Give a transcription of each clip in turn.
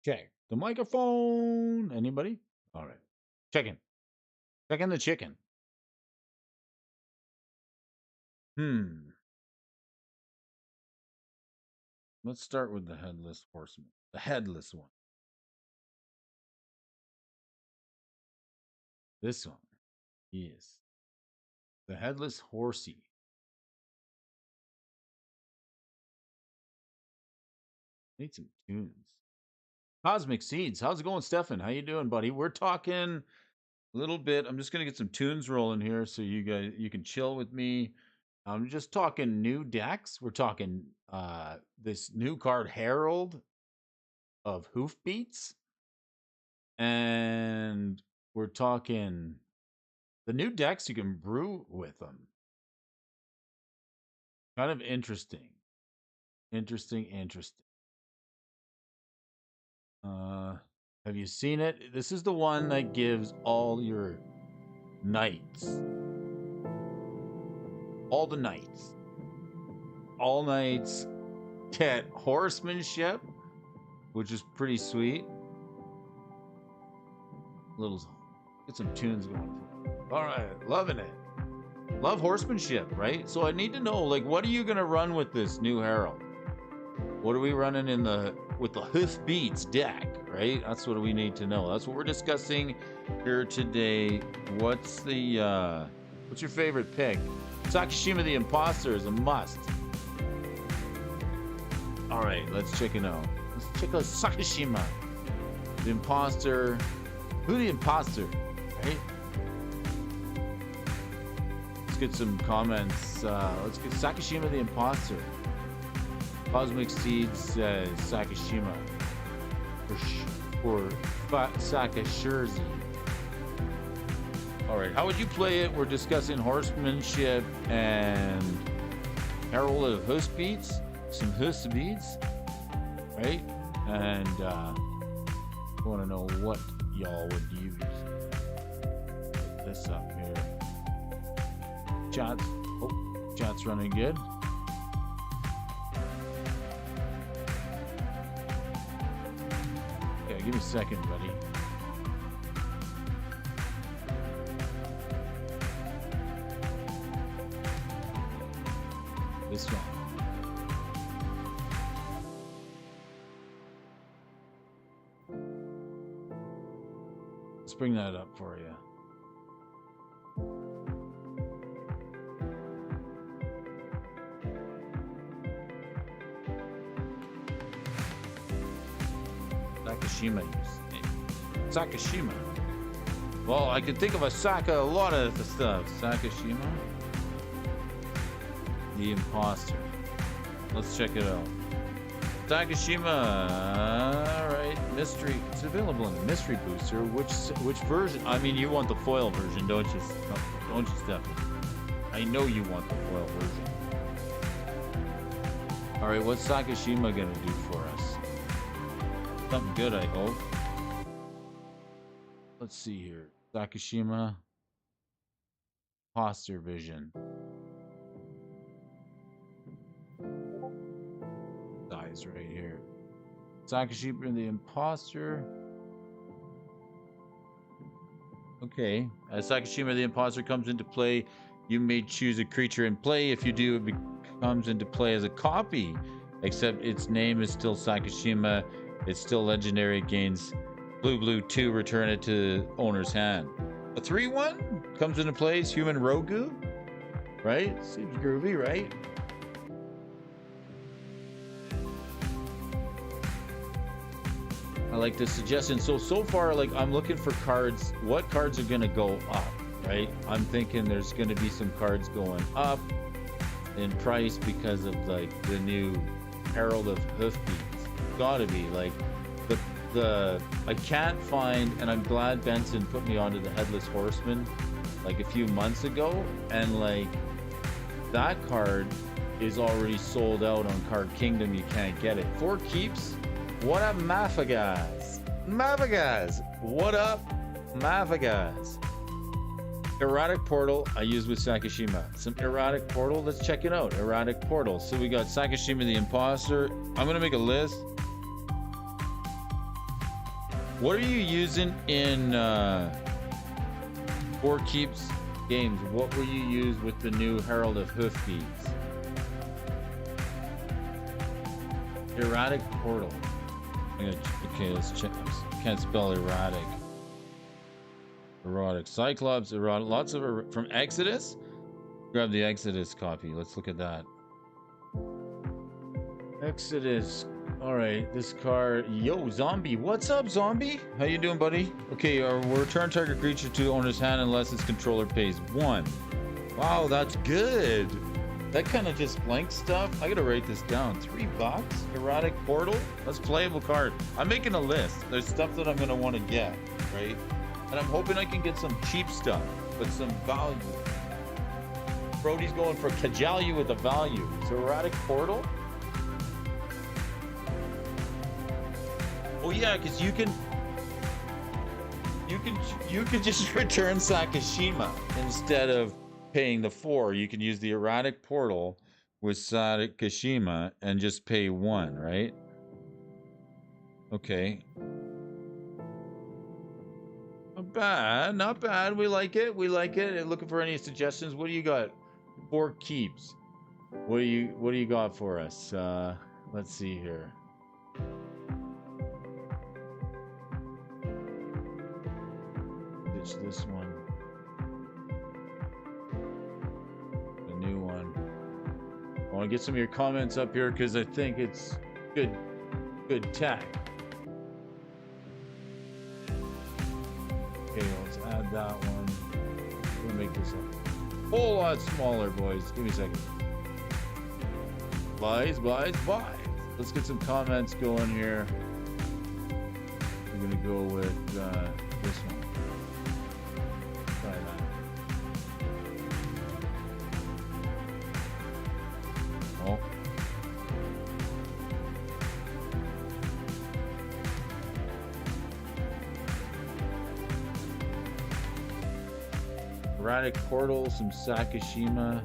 Check the microphone. Anybody? All right. Checking. Checking the chicken. Let's start with the headless horseman. The headless one. This one. Yes. The headless horsey. Need some tunes. Cosmic Seeds. How's it going, Stefan? How you doing, buddy? We're talking a little bit. I'm just gonna get some tunes rolling here so you can chill with me. I'm just talking new decks. We're talking this new card, Herald of Hoofbeats. And we're talking the new decks you can brew with them. Kind of interesting. Interesting. Have you seen it? This is the one that gives all your knights. All the knights. All knights get horsemanship, which is pretty sweet. Get some tunes going. All right, loving it. Love horsemanship, right? So I need to know, like, what are you gonna run with this new Herald? What are we running with the Hoofbeats deck, right? That's what we need to know. That's what we're discussing here today. What's your favorite pick? Sakashima the Imposter is a must. All right, let's check it out. Let's check out Sakashima the Imposter. Who the Imposter, right? Let's get some comments. Let's get Sakashima the Imposter. Cosmic Seeds says Sakashima for Sakashirzi. All right, how would you play it? We're discussing Horsemanship and Herald of Hoofbeats, some Hoofbeats, right? And I want to know what y'all would use. Put this up here. Chat's running good. Okay, give me a second, buddy. This one. Let's bring that up for you. Sakashima. Well, I could think of a lot of the stuff. Sakashima. The Imposter. Let's check it out. Sakashima. Alright. Mystery. It's available in the Mystery Booster. Which version? I mean, you want the foil version, don't you? Don't you, Stephanie? I know you want the foil version. Alright, what's Sakashima gonna do for us? Something good, I hope. Let's see here. Sakashima. Imposter vision. Dies right here. Sakashima the Imposter. Okay. As Sakashima the Imposter comes into play, you may choose a creature in play. If you do, it comes into play as a copy. Except its name is still Sakashima. It's still legendary. It gains blue 2. Return it to owner's hand. A 3/1 comes into play. It's human Rogu, right? Seems groovy, right? I like the suggestion. So far, like, I'm looking for cards. What cards are gonna go up, right? I'm thinking there's gonna be some cards going up in price because of, like, the new Herald of Hoofbeats. Gotta be, like, the I can't find, and I'm glad Benson put me onto the Headless Horseman like a few months ago, and like that card is already sold out on Card Kingdom. You can't get it. 4 keeps. What up, Mafagas? What up, Mafagas? Erotic Portal I use with Sakashima. Some Erotic Portal. Let's check it out. Erotic Portal. So we got Sakashima the Imposter. I'm gonna make a list. What are you using in 4 Keeps games? What will you use with the new Herald of Hoofbeats? Erratic Portal. Okay, let's check. Can't spell erratic. Erotic. Cyclops, erotic. Lots of from Exodus? Grab the Exodus copy. Let's look at that. Exodus. Alright, this card. Yo, Zombie. What's up, Zombie? How you doing, buddy? Okay, we'll return target creature to owner's hand unless its controller pays 1. Wow, that's good. That kind of just blank stuff. I gotta write this down. $3. Erotic Portal. That's playable card. I'm making a list. There's stuff that I'm gonna want to get, right? And I'm hoping I can get some cheap stuff, but some value. Brody's going for Kajalyu with a value. So Erratic Portal. Oh yeah, because you can just return Sakashima instead of paying the 4. You can use the Erratic Portal with Sakashima and just pay 1, right? Okay. Not bad, not bad. We like it. We like it. Looking for any suggestions? What do you got? 4 Keeps. What do you got for us? Let's see here. Ditch this one. The new one. I want to get some of your comments up here because I think it's good tech. Okay, let's add that one. We'll make this a whole lot smaller, boys. Give me a second. Buys. Let's get some comments going here. We're gonna go with this one. Try that. Oh. Erratic Portal, some Sakashima.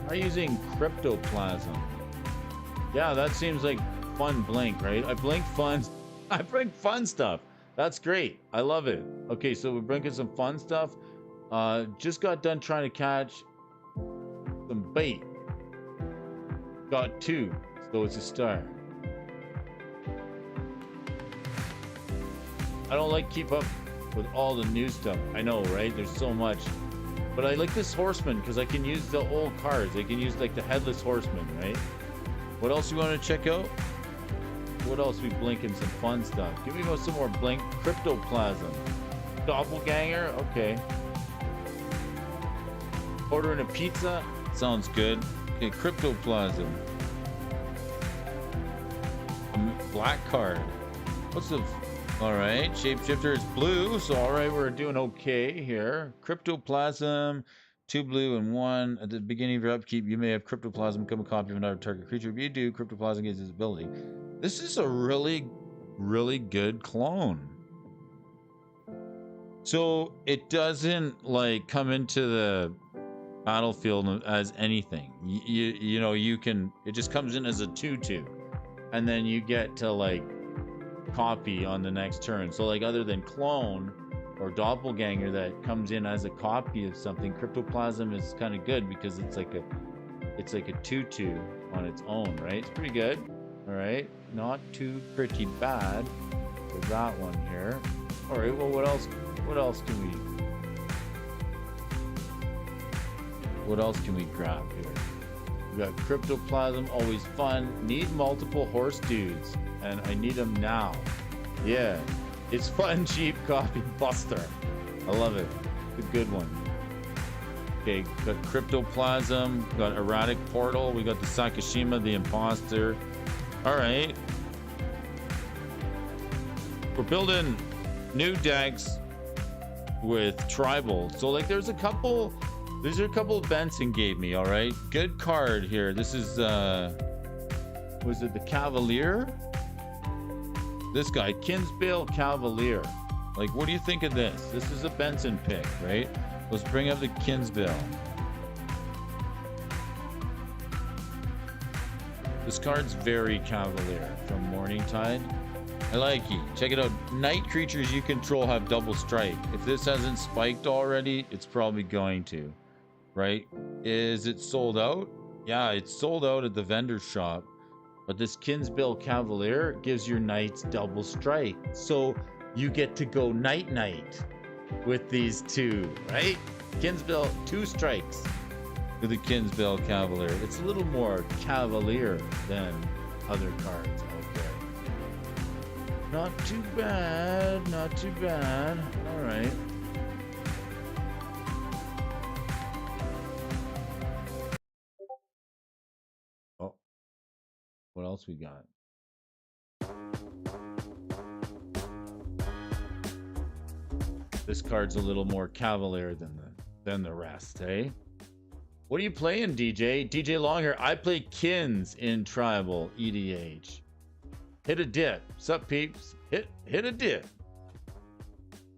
I'm using Cryptoplasm. Yeah, that seems like fun blink, right? I blink fun stuff. That's great. I love it. Okay, so we're bringing some fun stuff. Just got done trying to catch some bait. Got 2, so it's a star. I don't like keep up with all the new stuff. I know, right? There's so much. But I like this Horseman because I can use the old cards. I can use like the Headless Horseman, right? What else you want to check out? What else we blinking? Some fun stuff. Give me some more blink. Cryptoplasm. Doppelganger. Okay. Ordering a pizza. Sounds good. Okay, Cryptoplasm. Black card. What's the... Alright, Shapeshifter is blue, so alright, we're doing okay here. Cryptoplasm, 2 blue and 1. At the beginning of your upkeep, you may have Cryptoplasm become a copy of another target creature. If you do, Cryptoplasm gains its ability. This is a really, really good clone. So it doesn't like come into the battlefield as anything. You know, you can, it just comes in as a 2/2. And then you get to like copy on the next turn. So like other than clone or doppelganger that comes in as a copy of something, Cryptoplasm is kind of good because it's like a 2/2 on its own, right? It's pretty good. All right, not too pretty bad for that one here. All right, well, what else can we grab here? We got Cryptoplasm, always fun. Need multiple horse dudes, and I need them now. Yeah, it's fun, cheap copy buster. I love it. It's a good one. Okay, got Cryptoplasm, got Erratic Portal, we got the Sakashima, the Imposter. All right. We're building new decks with tribal. So like there's a couple These are a couple Benson gave me, all right? Good card here. This is, was it the Cavalier? This guy, Kinsbale Cavalier. Like, what do you think of this? This is a Benson pick, right? Let's bring up the Kinsbale. This card's very Cavalier from Morningtide. I like it. Check it out. Night creatures you control have double strike. If this hasn't spiked already, it's probably going to. Right? Is it sold out? Yeah, it's sold out at the vendor shop. But this Kinsbale Cavalier gives your knights double strike. So you get to go night-night with these two, right? Kinsbale, 2 strikes with the Kinsbale Cavalier. It's a little more Cavalier than other cards out there. Not too bad, not too bad. All right. Oh, what else we got? This card's a little more Cavalier than the rest, eh? What are you playing, DJ? DJ Longhair. I play Kins in Tribal EDH. Hit a dip. Sup, peeps? Hit a dip.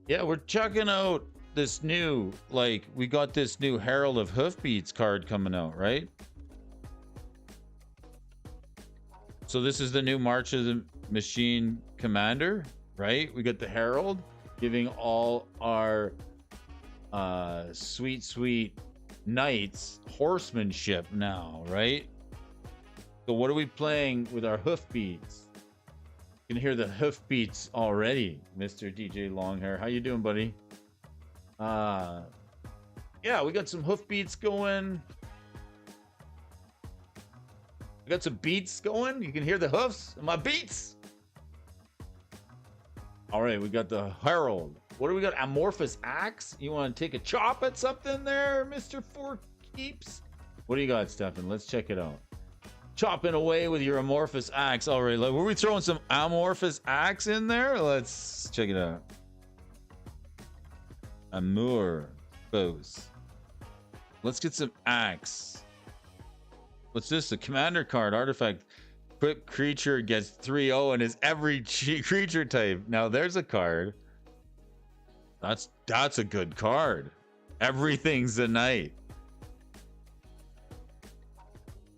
Yeah, we're chucking out this new, like, we got this new Herald of Hoofbeats card coming out, right? So this is the new March of the Machine Commander, right? We got the Herald giving all our sweet knights horsemanship now, right? So what are we playing with our hoofbeats? You can hear the hoofbeats already, Mr. DJ Longhair. How you doing, buddy? Yeah, we got some hoofbeats going. We got some beats going. You can hear the hoofs and my beats. All right, we got the Herald. What do we got? Amorphous Axe? You want to take a chop at something there, Mr. Four Keeps? What do you got, Stefan? Let's check it out. Chopping away with your Amorphous Axe. All right, were we throwing some Amorphous Axe in there? Let's check it out. Amorphous. Let's get some Axe. What's this? A commander card, artifact. Equipped creature gets 3/0 and is every creature type. Now there's a card. That's a good card. Everything's a knight.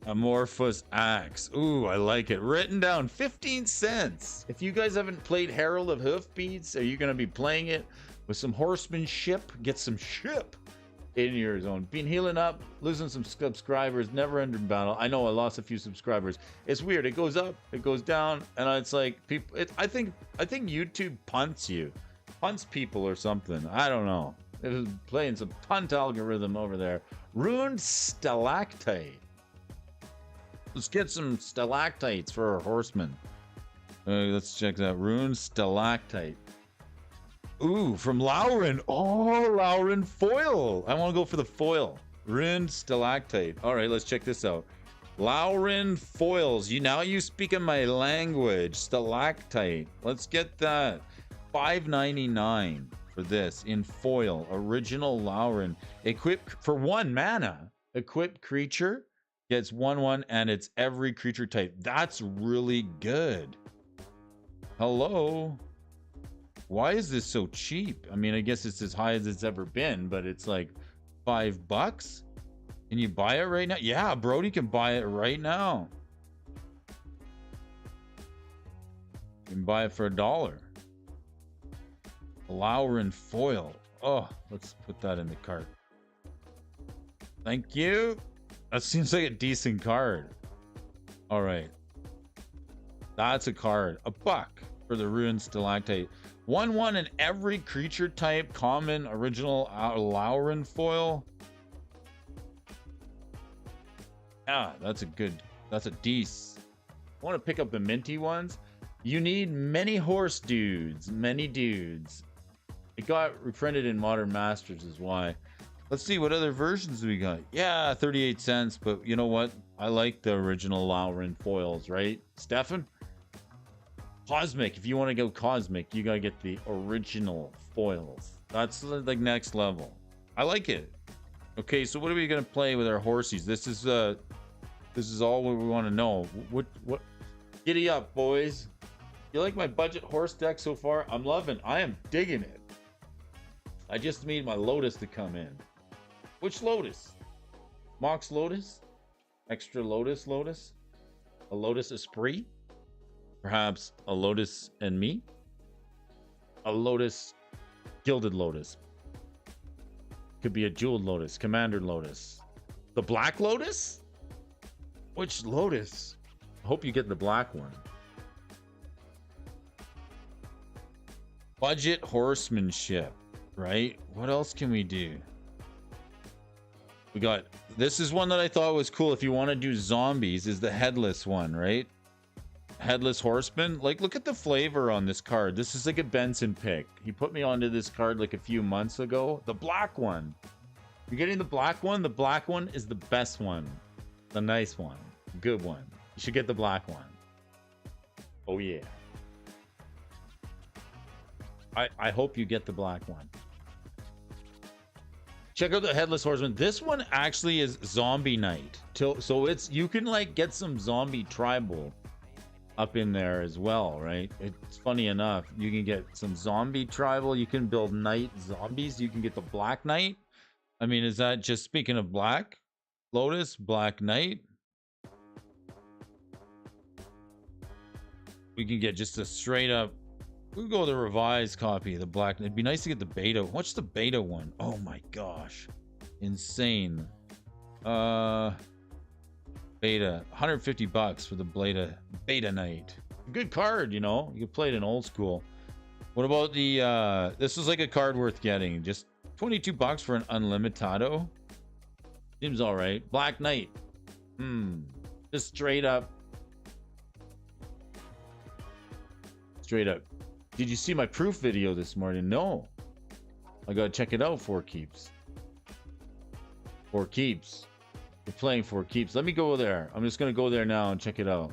Amorphous Axe. Ooh, I like it. Written down 15 cents. If you guys haven't played Herald of Hoofbeats, are you going to be playing it with some horsemanship? Get some ship in your zone. Been healing up, losing some subscribers, never ending battle. I know I lost a few subscribers. It's weird. It goes up, it goes down, and it's like people. I think YouTube punts people or something. I don't know. It was playing some punt algorithm over there. Ruined Stalactite. Let's get some stalactites for our horsemen. Let's check that. Ruined Stalactite. Ooh, from Lauren. Oh, Lauren foil. I want to go for the foil. Ruined Stalactite. All right, let's check this out. Lauren foils. You speaking my language. Stalactite. Let's get that. $5.99 for this in foil. Original Lauren. Equipped for 1 mana. Equipped creature gets 1/1 and it's every creature type. That's really good. Hello. Why is this so cheap? I mean, I guess it's as high as it's ever been, but it's like $5. Can you buy it right now? Yeah, Brody can buy it right now. You can buy it for $1. Lauren foil. Oh, let's put that in the cart. Thank you. That seems like a decent card. All right. That's a card. $1 for the Ruined Stalactite. 1/1 in every creature type. Common, original Lauren foil. Yeah, that's a decent. I want to pick up the minty ones. You need many horse dudes. Many dudes. It got reprinted in Modern Masters is why. Let's see what other versions we got. Yeah, 38 cents, but you know what? I like the original Lauren foils, right? Stefan? Cosmic. If you want to go cosmic, you gotta get the original foils. That's like next level. I like it. Okay, so what are we gonna play with our horsies? This is all we want to know. What? Giddy up, boys! You like my budget horse deck so far? I'm loving. I am digging it. I just need my Lotus to come in. Which Lotus? Mox Lotus? Extra Lotus? A Lotus Esprit? Perhaps a Lotus and me? A Lotus, Gilded Lotus. Could be a Jeweled Lotus, Commander Lotus. The Black Lotus? Which Lotus? I hope you get the black one. Budget Horsemanship, right? What else can we do? We got, this is one that I thought was cool. If you want to do zombies, is the headless one, right? Headless Horseman. Like, look at the flavor on this card. This is like a Benson pick. He put me onto this card like a few months ago. The black one. You're getting the black one. The black one is the best one. The nice one. Good one. You should get the black one. Oh, yeah. I hope you get the black one. Check out the Headless Horseman. This one actually is Zombie Night. So it's, you can like get some zombie tribal up in there as well, right? It's funny enough. You can get some zombie tribal. You can build night zombies. You can get the Black Knight. I mean, is that just, speaking of Black Lotus, Black Knight? We can get just a straight up, we'll go the revised copy, the Black. It'd be nice to get the beta. What's the beta one? Oh my gosh. Insane. Beta. 150 bucks for the beta Knight. Good card, you know. You can play it in old school. What about the this is like a card worth getting. Just 22 bucks for an Unlimitado. Seems all right. Black Knight. Just straight up. Did you see my proof video this morning? No. I gotta check it out. 4 keeps. 4 keeps. We're playing 4 keeps. Let me go there. I'm just gonna go there now and check it out.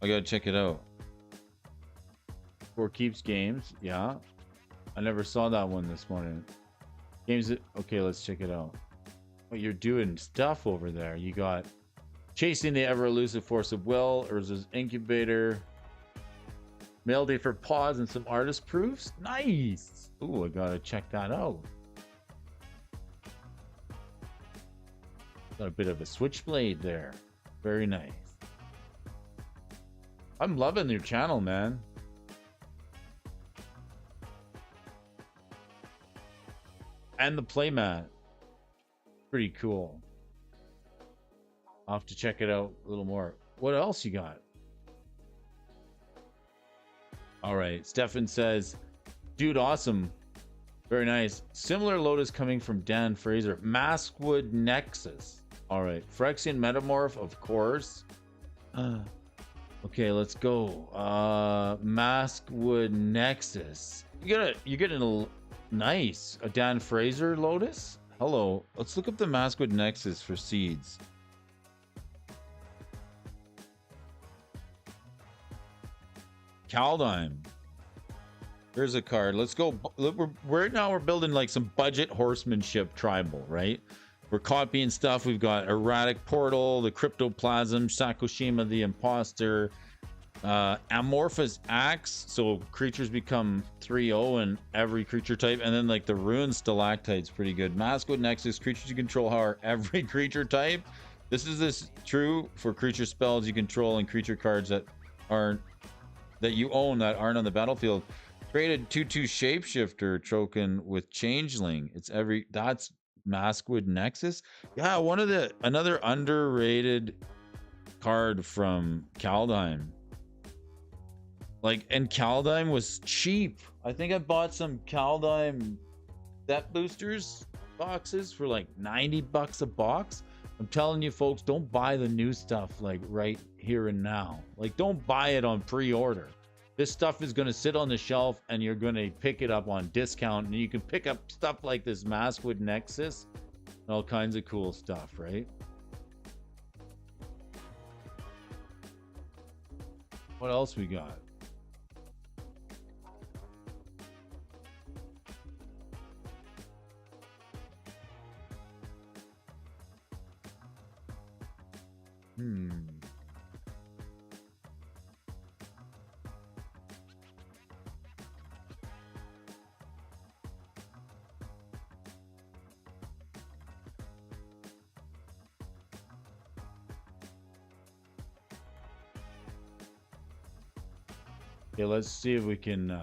I gotta check it out. 4 keeps games. Yeah. I never saw that one this morning. Games that, okay, let's check it out. Oh, you're doing stuff over there. You got Chasing the Ever Elusive Force of Will, Urza's Incubator, Mail Day for Pause, and some artist proofs. Nice. Ooh, I gotta check that out. Got a bit of a switchblade there. Very nice. I'm loving your channel, man. And the playmat. Pretty cool. I'll have to check it out a little more. What else you got? All right. Stefan says, dude, awesome. Very nice. Similar Lotus coming from Dan Fraser. Maskwood Nexus. All right. Phyrexian Metamorph, of course. Okay, let's go. Maskwood Nexus. You get a nice. A Dan Fraser Lotus? Hello. Let's look up the Maskwood Nexus for seeds. Kaldheim. There's a card. Let's go. We're building like some budget horsemanship tribal, right? We're copying stuff. We've got Erratic Portal, the Cryptoplasm, Sakoshima the Imposter, Amorphous Axe, so creatures become 3/0 in every creature type, and then like the Ruined Stalactite's pretty good. Maskwood Nexus, creatures you control are every creature type. This is true for creature spells you control and creature cards that you own that aren't on the battlefield. Created 2/2 Shapeshifter token with Changeling. That's Maskwood Nexus. Yeah, another underrated card from Kaldheim. Like, and Kaldheim was cheap. I think I bought some Kaldheim set boosters boxes for like 90 bucks a box. I'm telling you folks, don't buy the new stuff like right here and now. Like, don't buy it on pre-order. This stuff is going to sit on the shelf and you're going to pick it up on discount, and you can pick up stuff like this Maskwood Nexus and all kinds of cool stuff, right? What else we got? Okay, let's see if we can see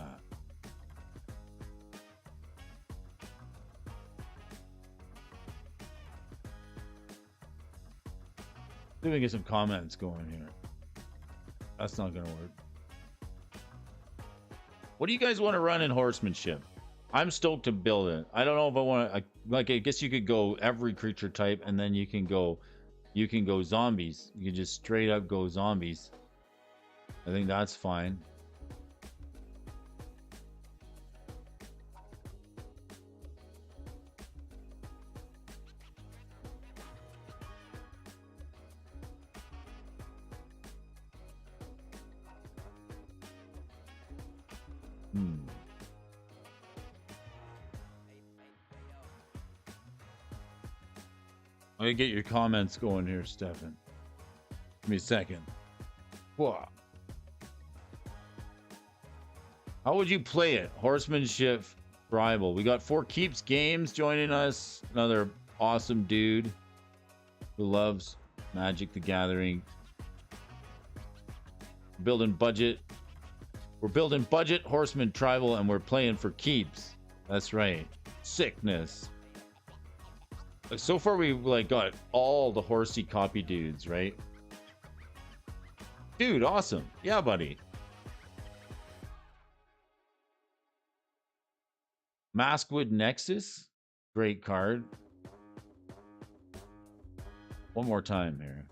if we can get some comments going here. That's not gonna work. What do you guys want to run in Horsemanship? I'm stoked to build it. I don't know if I want to. Like, I guess you could go every creature type, and then you can go zombies. You can just straight up go zombies. I think that's fine. Let me get your comments going here, Stefan. Give me a second. Whoa. How would you play it? Horsemanship rival. We got 4 Keeps Games joining us. Another awesome dude who loves Magic the Gathering. Building budget. We're building budget Horseman Tribal, and we're playing for keeps. That's right. Sickness. Like, so far we've like got all the horsey copy dudes, right? Dude, awesome. Yeah, buddy. Maskwood Nexus. Great card. One more time here.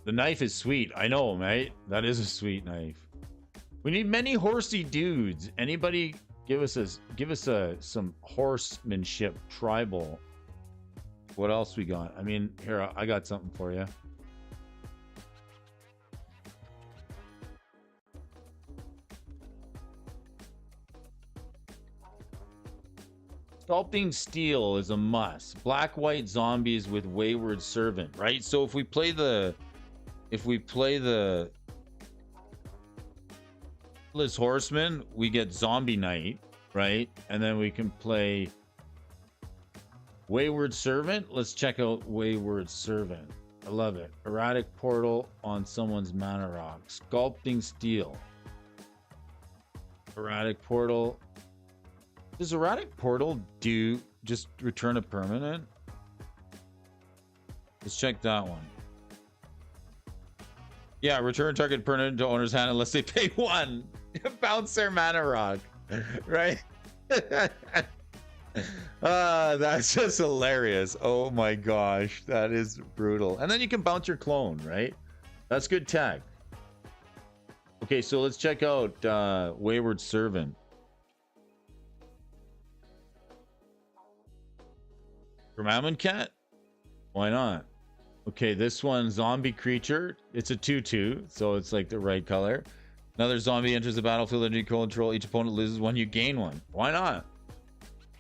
The knife is sweet. I know, mate. That is a sweet knife. We need many horsey dudes. Anybody give us some horsemanship tribal. What else we got? I mean, here, I got something for you. Sculpting Steel is a must. Black white zombies with Wayward Servant, right? So if we play the Liz Horseman, we get Zombie Knight, right? And then we can play Wayward Servant. Let's check out Wayward Servant. I love it. Erratic Portal on someone's mana rock. Sculpting Steel. Erratic Portal. Does Erratic Portal do just return a permanent? Let's check that one. Yeah, return target permanent to owner's hand unless they pay 1. Bounce their mana rock. Right? That's just hilarious. Oh my gosh. That is brutal. And then you can bounce your clone, right? That's good tag. Okay, so let's check out Wayward Servant. From Cat? Why not? Okay, this one, Zombie Creature. It's a 2/2, so it's like the right color. Another zombie enters the battlefield under your control. Each opponent loses 1, you gain 1. Why not?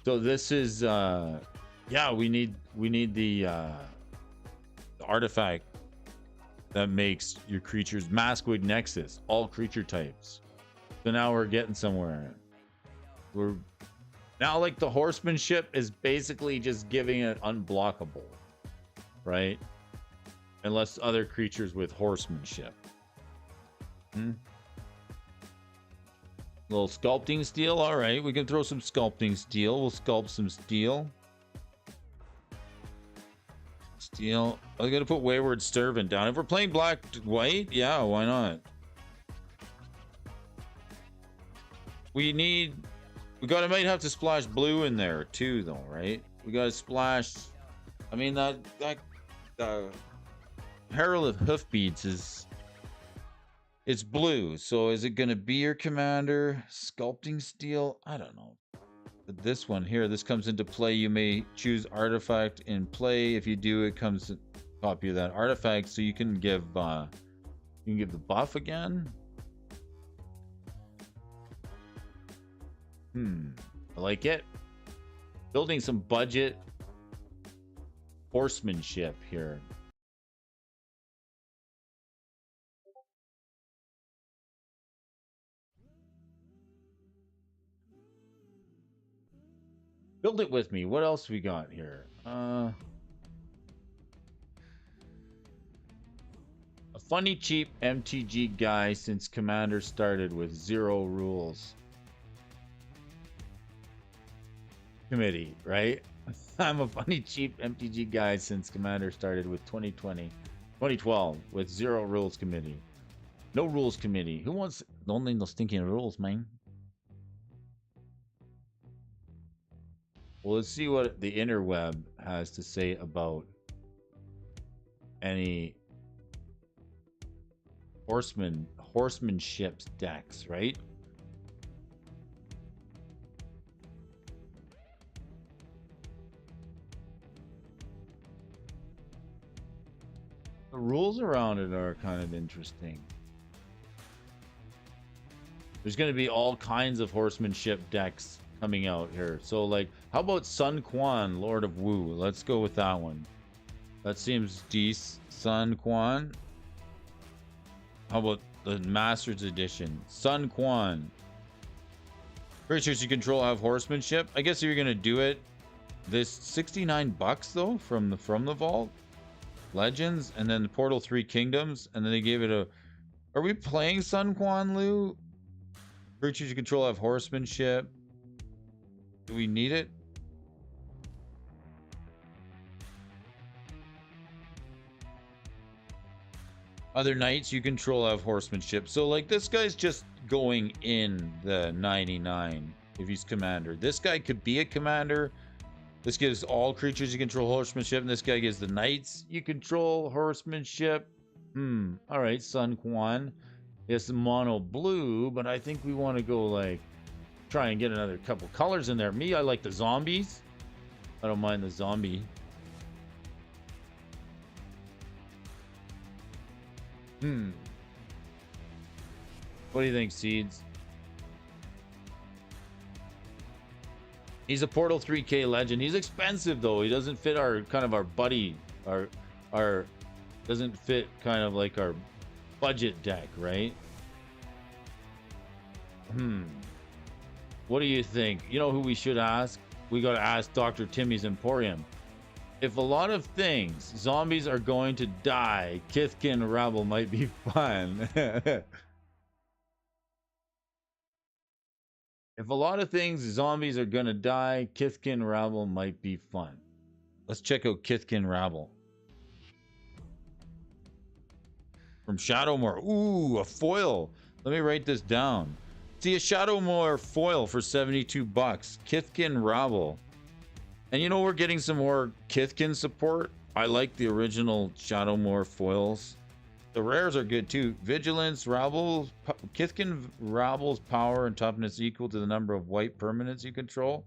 So this is yeah, we need the artifact that makes your creatures Maskwood Nexus, all creature types. So now we're getting somewhere. We're now, like, the horsemanship is basically just giving it unblockable, right? Unless other creatures with horsemanship. Little Sculpting Steel. All right, we can throw some Sculpting Steel. We'll sculpt some steel. Steel. I'm going to put Wayward Servant down. If we're playing black-white, yeah, why not? Might have to splash blue in there too, though, right? We gotta splash. I mean, that Herald of Hoofbeats it's blue. So is it gonna be your commander? Sculpting Steel? I don't know. But this one here, this comes into play. You may choose artifact in play. If you do, it comes a copy of that artifact, so you can give the buff again. I like it. Building some budget horsemanship here. Build it with me. What else we got here? A funny cheap MTG guy since Commander started with 0 rules. Committee, right? I'm a funny cheap MTG guy since Commander started with 2012 with 0 rules committee. No rules committee. Who wants? Don't need no stinking rules, man. Well, let's see what the interweb has to say about any horsemanship decks, right? The rules around it are kind of interesting. There's going to be all kinds of horsemanship decks coming out here. So, like, how about Sun Quan, Lord of Wu? Let's go with that one. That seems decent. Sun Quan. How about the Masters Edition? Sun Quan. Creatures you control have horsemanship. I guess if you're going to do it, this 69 bucks though from the vault. Legends, and then the Portal 3 Kingdoms, and then they gave it a... Are we playing Sun Quan Lu? Creatures you control have horsemanship. Do we need it? Other knights you control have horsemanship. So, like, this guy's just going in the 99 if he's commander. This guy could be a commander. This gives all creatures you control horsemanship, and this guy gives the knights you control horsemanship. All right, Sun Quan. It's mono blue, but I think we want to go, like, try and get another couple colors in there. Me, I like the zombies. I don't mind the zombie. What do you think, Seeds? He's a Portal 3K legend. He's expensive though. He doesn't fit our kind of our buddy, our doesn't fit kind of like our budget deck, right? What do you think? You know who we should ask? We got to ask Dr. Timmy's Emporium. If a lot of things, zombies are going to die, Kithkin Rabble might be fun. If a lot of things, zombies are gonna die, Kithkin Rabble might be fun. Let's check out Kithkin Rabble. From Shadowmoor. Ooh, a foil. Let me write this down. See, a Shadowmoor foil for 72 bucks. Kithkin Rabble. And you know, we're getting some more Kithkin support. I like the original Shadowmoor foils. The rares are good too. Vigilance, Rabble, Kithkin Rabble's power and toughness equal to the number of white permanents you control.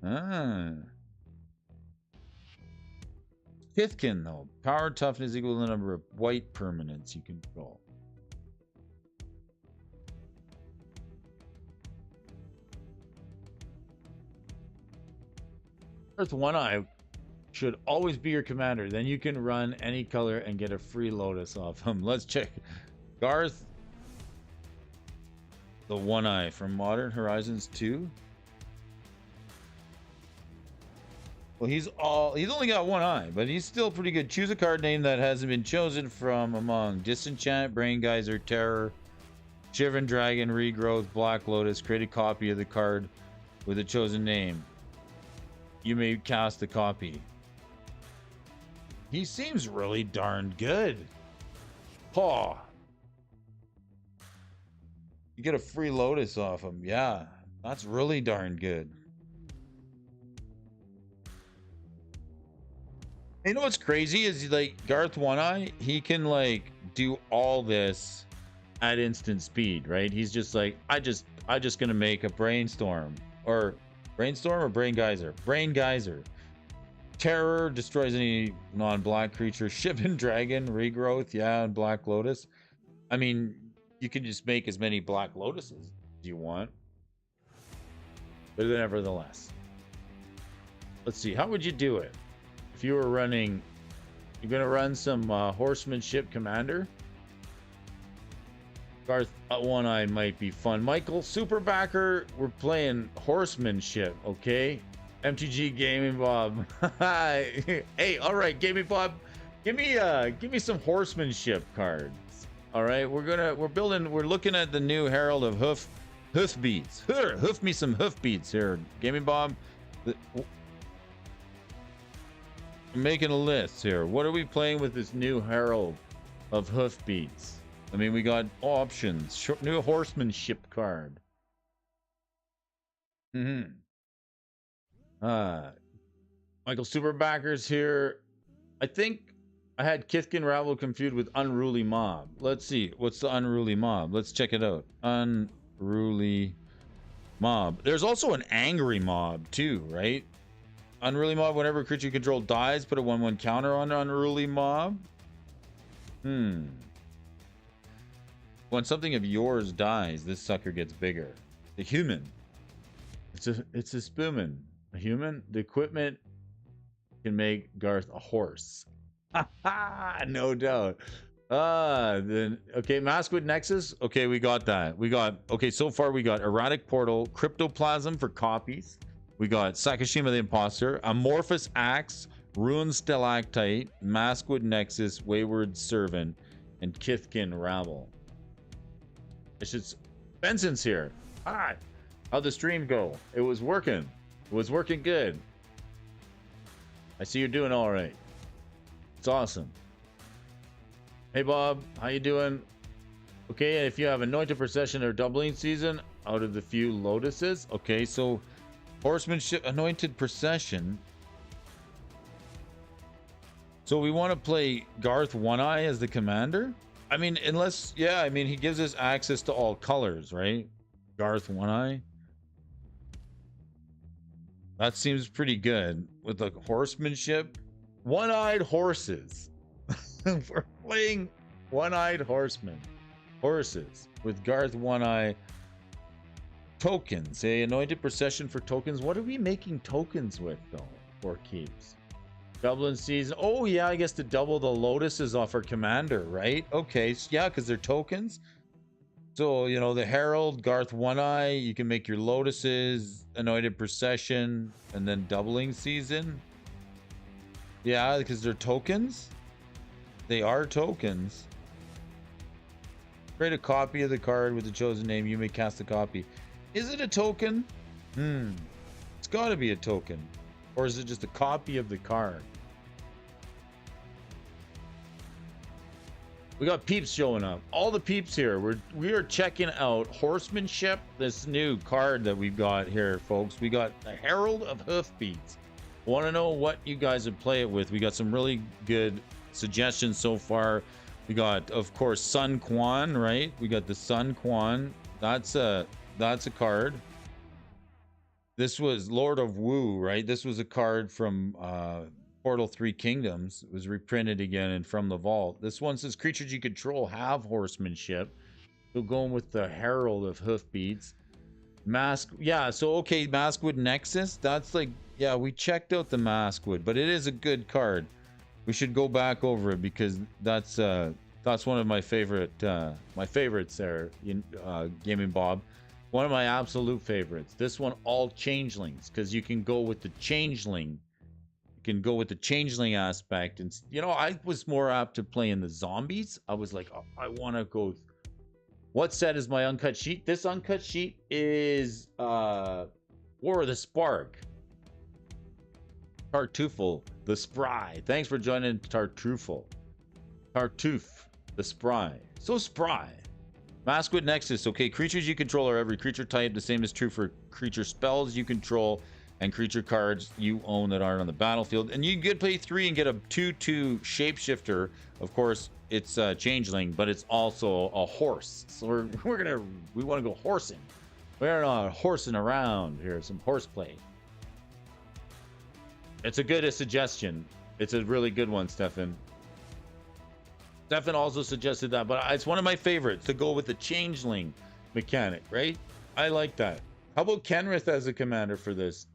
Kithkin though, power and toughness equal to the number of white permanents you control. Earth One Eye should always be your commander. Then you can run any color and get a free Lotus off him. Let's check. Garth, the One Eye from Modern Horizons 2. Well, he's only got one eye, but he's still pretty good. Choose a card name that hasn't been chosen from among Disenchant, Brain Geyser, Terror, Shivering Dragon, Regrowth, Black Lotus. Create a copy of the card with a chosen name. You may cast a copy. He seems really darn good. Paw. You get a free Lotus off him. Yeah, that's really darn good. You know what's crazy is, like, Garth One Eye, he can, like, do all this at instant speed, right? He's just like, I just gonna make a brainstorm or Brain Geyser. Brain Geyser. Terror destroys any non-black creature. Shivering Dragon, Regrowth, yeah, and Black Lotus. I mean, you can just make as many Black Lotuses as you want. But nevertheless, let's see. How would you do it if you were running? You're gonna run some Horsemanship Commander. Garth One Eye might be fun. Michael, Super Backer, we're playing Horsemanship, okay? MTG Gaming Bob. Hey, all right, Gaming Bob. Give me some horsemanship cards. All right, we're looking at the new Herald of Hoofbeats. Hoof me some hoofbeats here, Gaming Bob. I'm making a list here. What are we playing with this new Herald of Hoofbeats? I mean, we got options. New horsemanship card. Michael Superbacker's here. I think I had Kithkin Ravel confused with Unruly Mob. Let's see. What's the Unruly Mob? Let's check it out. Unruly Mob. There's also an Angry Mob too, right? Unruly Mob, whenever a creature you control dies, put a 1/1 counter on Unruly Mob. When something of yours dies, this sucker gets bigger. The human. It's a spoomin. A human. The equipment can make Garth a horse. No doubt. Then okay, Maskwood Nexus. Okay, we got that. Okay, so far we got Erratic Portal, Cryptoplasm for copies. We got Sakashima the Imposter, Amorphous Axe, Ruined Stalactite, Maskwood Nexus, Wayward Servant, and Kithkin Rabble. It's just Benson's here. Hi. How'd the stream go? It was working. It was working good. I see you're doing all right. It's awesome. Hey Bob, how you doing? Okay, if you have Anointed Procession or Doubling Season out of the few Lotuses. Okay, so Horsemanship, Anointed Procession. So we want to play Garth One Eye as the commander? I mean, unless, yeah, I mean, he gives us access to all colors, right? Garth One Eye. That seems pretty good. With like horsemanship. One-eyed horses. We're playing one-eyed horsemen. Horses. With Garth One Eye. Tokens. A Anointed Procession for tokens. What are we making tokens with, though? For keeps. Dublin Season. Oh, yeah, I guess to double the Lotuses off our commander, right? Okay, so yeah, because they're tokens. So, you know, the Herald, Garth One Eye, you can make your Lotuses, Anointed Procession, and then Doubling Season. Yeah, because they're tokens. They are tokens. Create a copy of the card with the chosen name. You may cast a copy. Is it a token? It's got to be a token. Or is it just a copy of the card? We got peeps showing up. All the peeps here. We are checking out Horsemanship, this new card that we've got here, folks. We got the Herald of Hoofbeats. Want to know what you guys would play it with? We got some really good suggestions so far. We got, of course, Sun Quan, right? We got the Sun Quan. That's a card. This was Lord of Wu, right? This was a card from Portal 3 Kingdoms. It was reprinted again and from the vault. This one says creatures you control have horsemanship. So going with the Herald of Hoofbeats. Yeah, so okay, Maskwood Nexus. That's like, yeah, we checked out the Maskwood, but it is a good card. We should go back over it because that's one of my favorites there, Gaming Bob. One of my absolute favorites. This one, all changelings, because you can go with the changeling. You can go with the changeling aspect. And, you know, I was more apt to play in the zombies. I was like, oh, I want to go. What set is my uncut sheet? This uncut sheet is War of the Spark. Tartufel, the Spry. Thanks for joining, Tartufel. Tartuffe, the Spry. So spry. Maskwood Nexus. Okay, creatures you control are every creature type. The same is true for creature spells you control and creature cards you own that aren't on the battlefield. And you could play 3 and get a 2/2 shapeshifter. Of course, it's changeling, but it's also a horse. So we want to go horsing. We're not horsing around here. Some horseplay. It's a good suggestion. It's a really good one, Stefan. Stefan also suggested that, but it's one of my favorites to go with the changeling mechanic, right? I like that. How about Kenrith as a commander for this?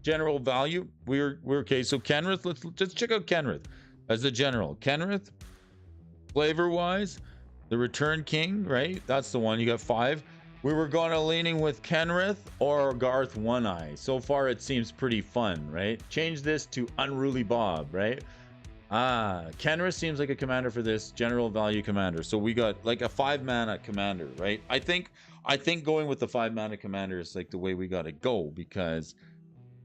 General value. We're okay. So Kenrith, let's check out Kenrith as the general. Kenrith, flavor-wise, the Return King, right? That's the one. You got 5. We were going to leaning with Kenrith or Garth One Eye. So far, it seems pretty fun, right? Change this to Unruly Bob, right? Kenris seems like a commander for this general value commander. So we got like a 5-mana commander, right? I think going with the 5-mana commander is like the way we got to go, because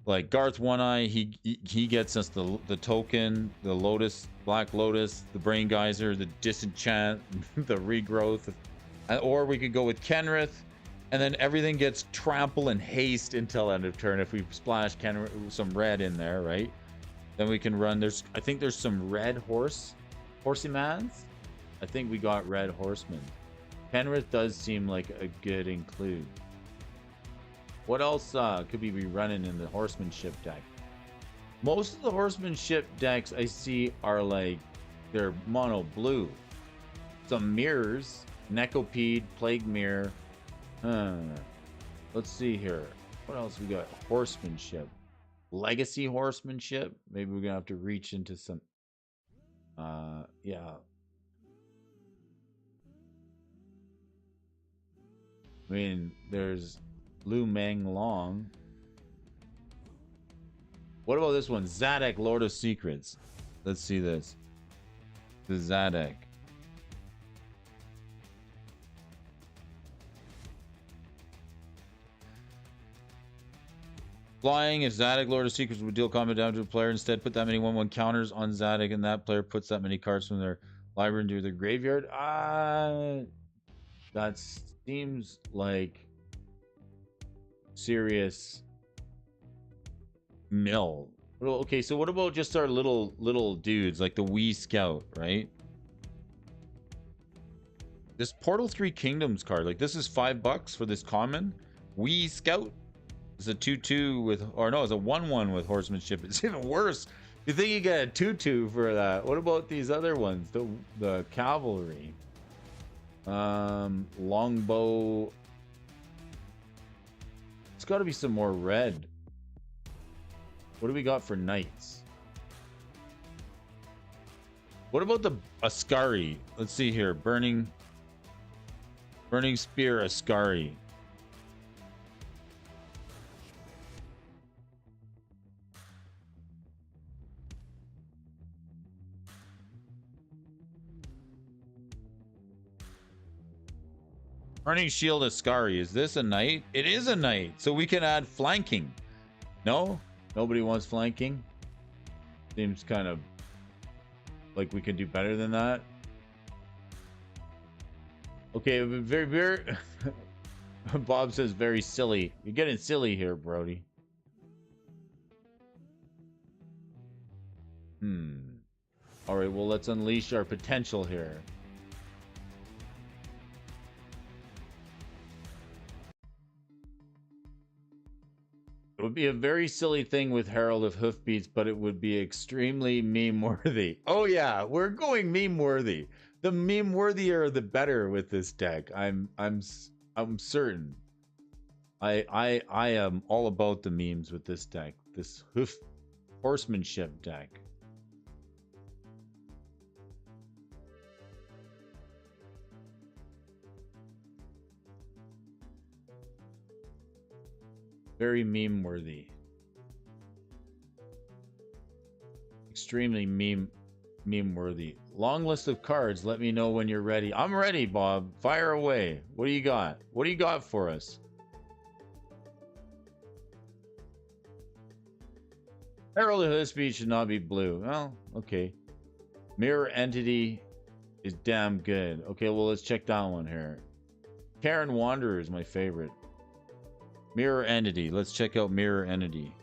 like Garth One Eye, he gets us the token, the Lotus, Black Lotus, the Brain Geyser, the Disenchant, the Regrowth, or we could go with Kenrith, and then everything gets trample and haste until end of turn if we splash some red in there, right? Then we can run. I think there's some red horsemans. I think we got red horsemen. Kenrith does seem like a good include. What else could we be running in the horsemanship deck? Most of the horsemanship decks I see are like, they're mono blue. Some mirrors, Necopede, Plague Mirror. Let's see here. What else we got? Horsemanship. Legacy horsemanship. Maybe we're gonna have to reach into some yeah. I mean, there's Lu Meng Long. What about this one? Zadek, Lord of Secrets. Let's see this. The Zadek. Flying, if Zadok, Lord of Secrets, would deal combat damage to a player, instead put that many 1/1 counters on Zadok, and that player puts that many cards from their library into their graveyard. That seems like serious mill. Well, okay, so what about just our little dudes, like the Wee Scout, right? This Portal 3 Kingdoms card, like this is $5 for this common. Wee Scout. It's a 2/2 with, or no, it's a 1/1 with horsemanship. It's even worse. You think you get a 2/2 for that? What about these other ones? The cavalry, longbow. It's got to be some more red. What do we got for knights? What about the Ascari? Let's see here. Burning Spear Ascari. Burning Shield Ascari. Is this a knight? It is a knight. So we can add flanking. No? Nobody wants flanking? Seems kind of like we can do better than that. Okay, very Bob says very silly. You're getting silly here, Brody. All right, well, let's unleash our potential here. It would be a very silly thing with Herald of Hoofbeats, but it would be extremely meme-worthy. Oh yeah, we're going meme-worthy. The meme-worthier, the better with this deck. I'm certain. I am all about the memes with this deck. This horsemanship deck. Very meme-worthy. Extremely meme-worthy. Long list of cards. Let me know when you're ready. I'm ready, Bob. Fire away. What do you got? What do you got for us? Herald of Hoofbeats should not be blue. Well, okay. Mirror Entity is damn good. Okay, well, let's check that one here. Karen Wanderer is my favorite. Mirror Entity. Let's check out Mirror Entity.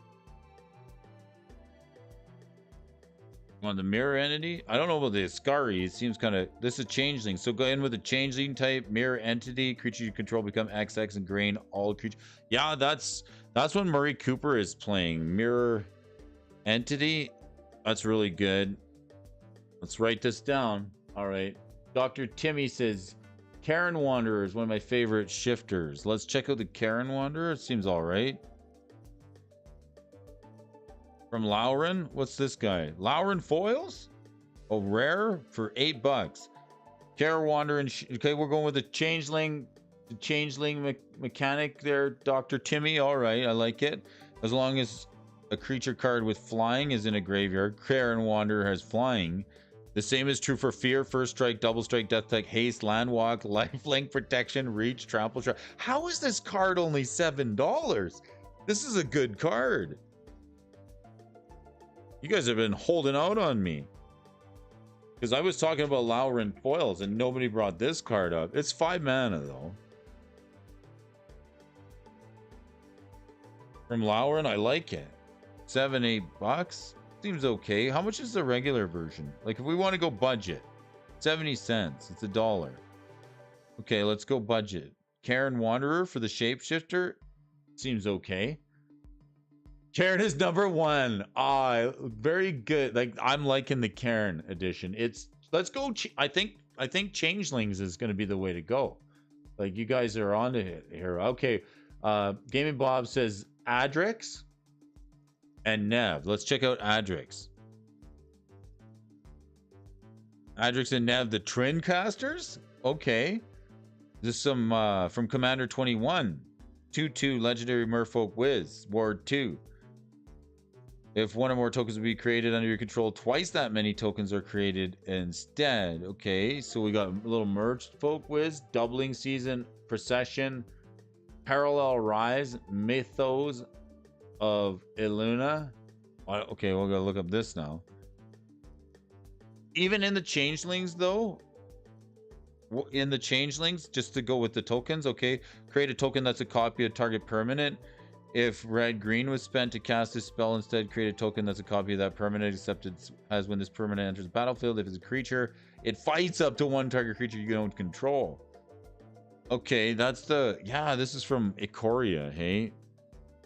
On the Mirror Entity? I don't know about the Ascari. It seems kind of... This is Changeling. So go in with a Changeling type. Mirror Entity. Creature you control become XX and grain all creatures. Yeah, that's when Murray Cooper is playing. Mirror Entity. That's really good. Let's write this down. All right. Dr. Timmy says... Karen Wanderer is one of my favorite shifters. Let's check out the Karen Wanderer. It seems all right. From Lauren. What's this guy? Lauren Foils? Oh, rare for $8. Karen Wanderer. Okay, we're going with the Changeling. The Changeling mechanic there, Dr. Timmy. All right, I like it. As long as a creature card with flying is in a graveyard. Karen Wanderer has flying. The same is true for Fear, First Strike, Double Strike, Death Tech, Haste, Landwalk, Lifelink Protection, Reach, Trample Shot. How is this card only $7? This is a good card. You guys have been holding out on me. Because I was talking about Lauren foils and nobody brought this card up. It's 5 mana though. From Lauren, I like it. $7-8 seems okay. How much is the regular version? Like if we want to go budget, 70 cents. It's $1. Okay, let's go budget. Karen Wanderer for the shapeshifter seems okay. Karen is number 1. Ah, very good. Like I'm liking the Karen edition. It's let's go. I think Changelings is going to be the way to go. Like you guys are on to it here. Okay, Gaming Bob says Adrix and Nev. Let's check out Adrix. Adrix and Nev, the Trendcasters. Okay, this is some from Commander 21. 2/2 Legendary Merfolk Wiz Ward 2. If one or more tokens will be created under your control, twice that many tokens are created instead. Okay, so we got a little merged Folk Wiz, Doubling Season, Procession, Parallel Rise, Mythos of Illuna. Okay, we'll go look up this now. Even in the Changelings, though, in the Changelings, just to go with the tokens, okay, create a token that's a copy of target permanent. If red-green was spent to cast this spell, instead create a token that's a copy of that permanent, except it's as when this permanent enters the battlefield. If it's a creature, it fights up to one target creature you don't control. Okay, that's the... Yeah, this is from Ikoria, hey?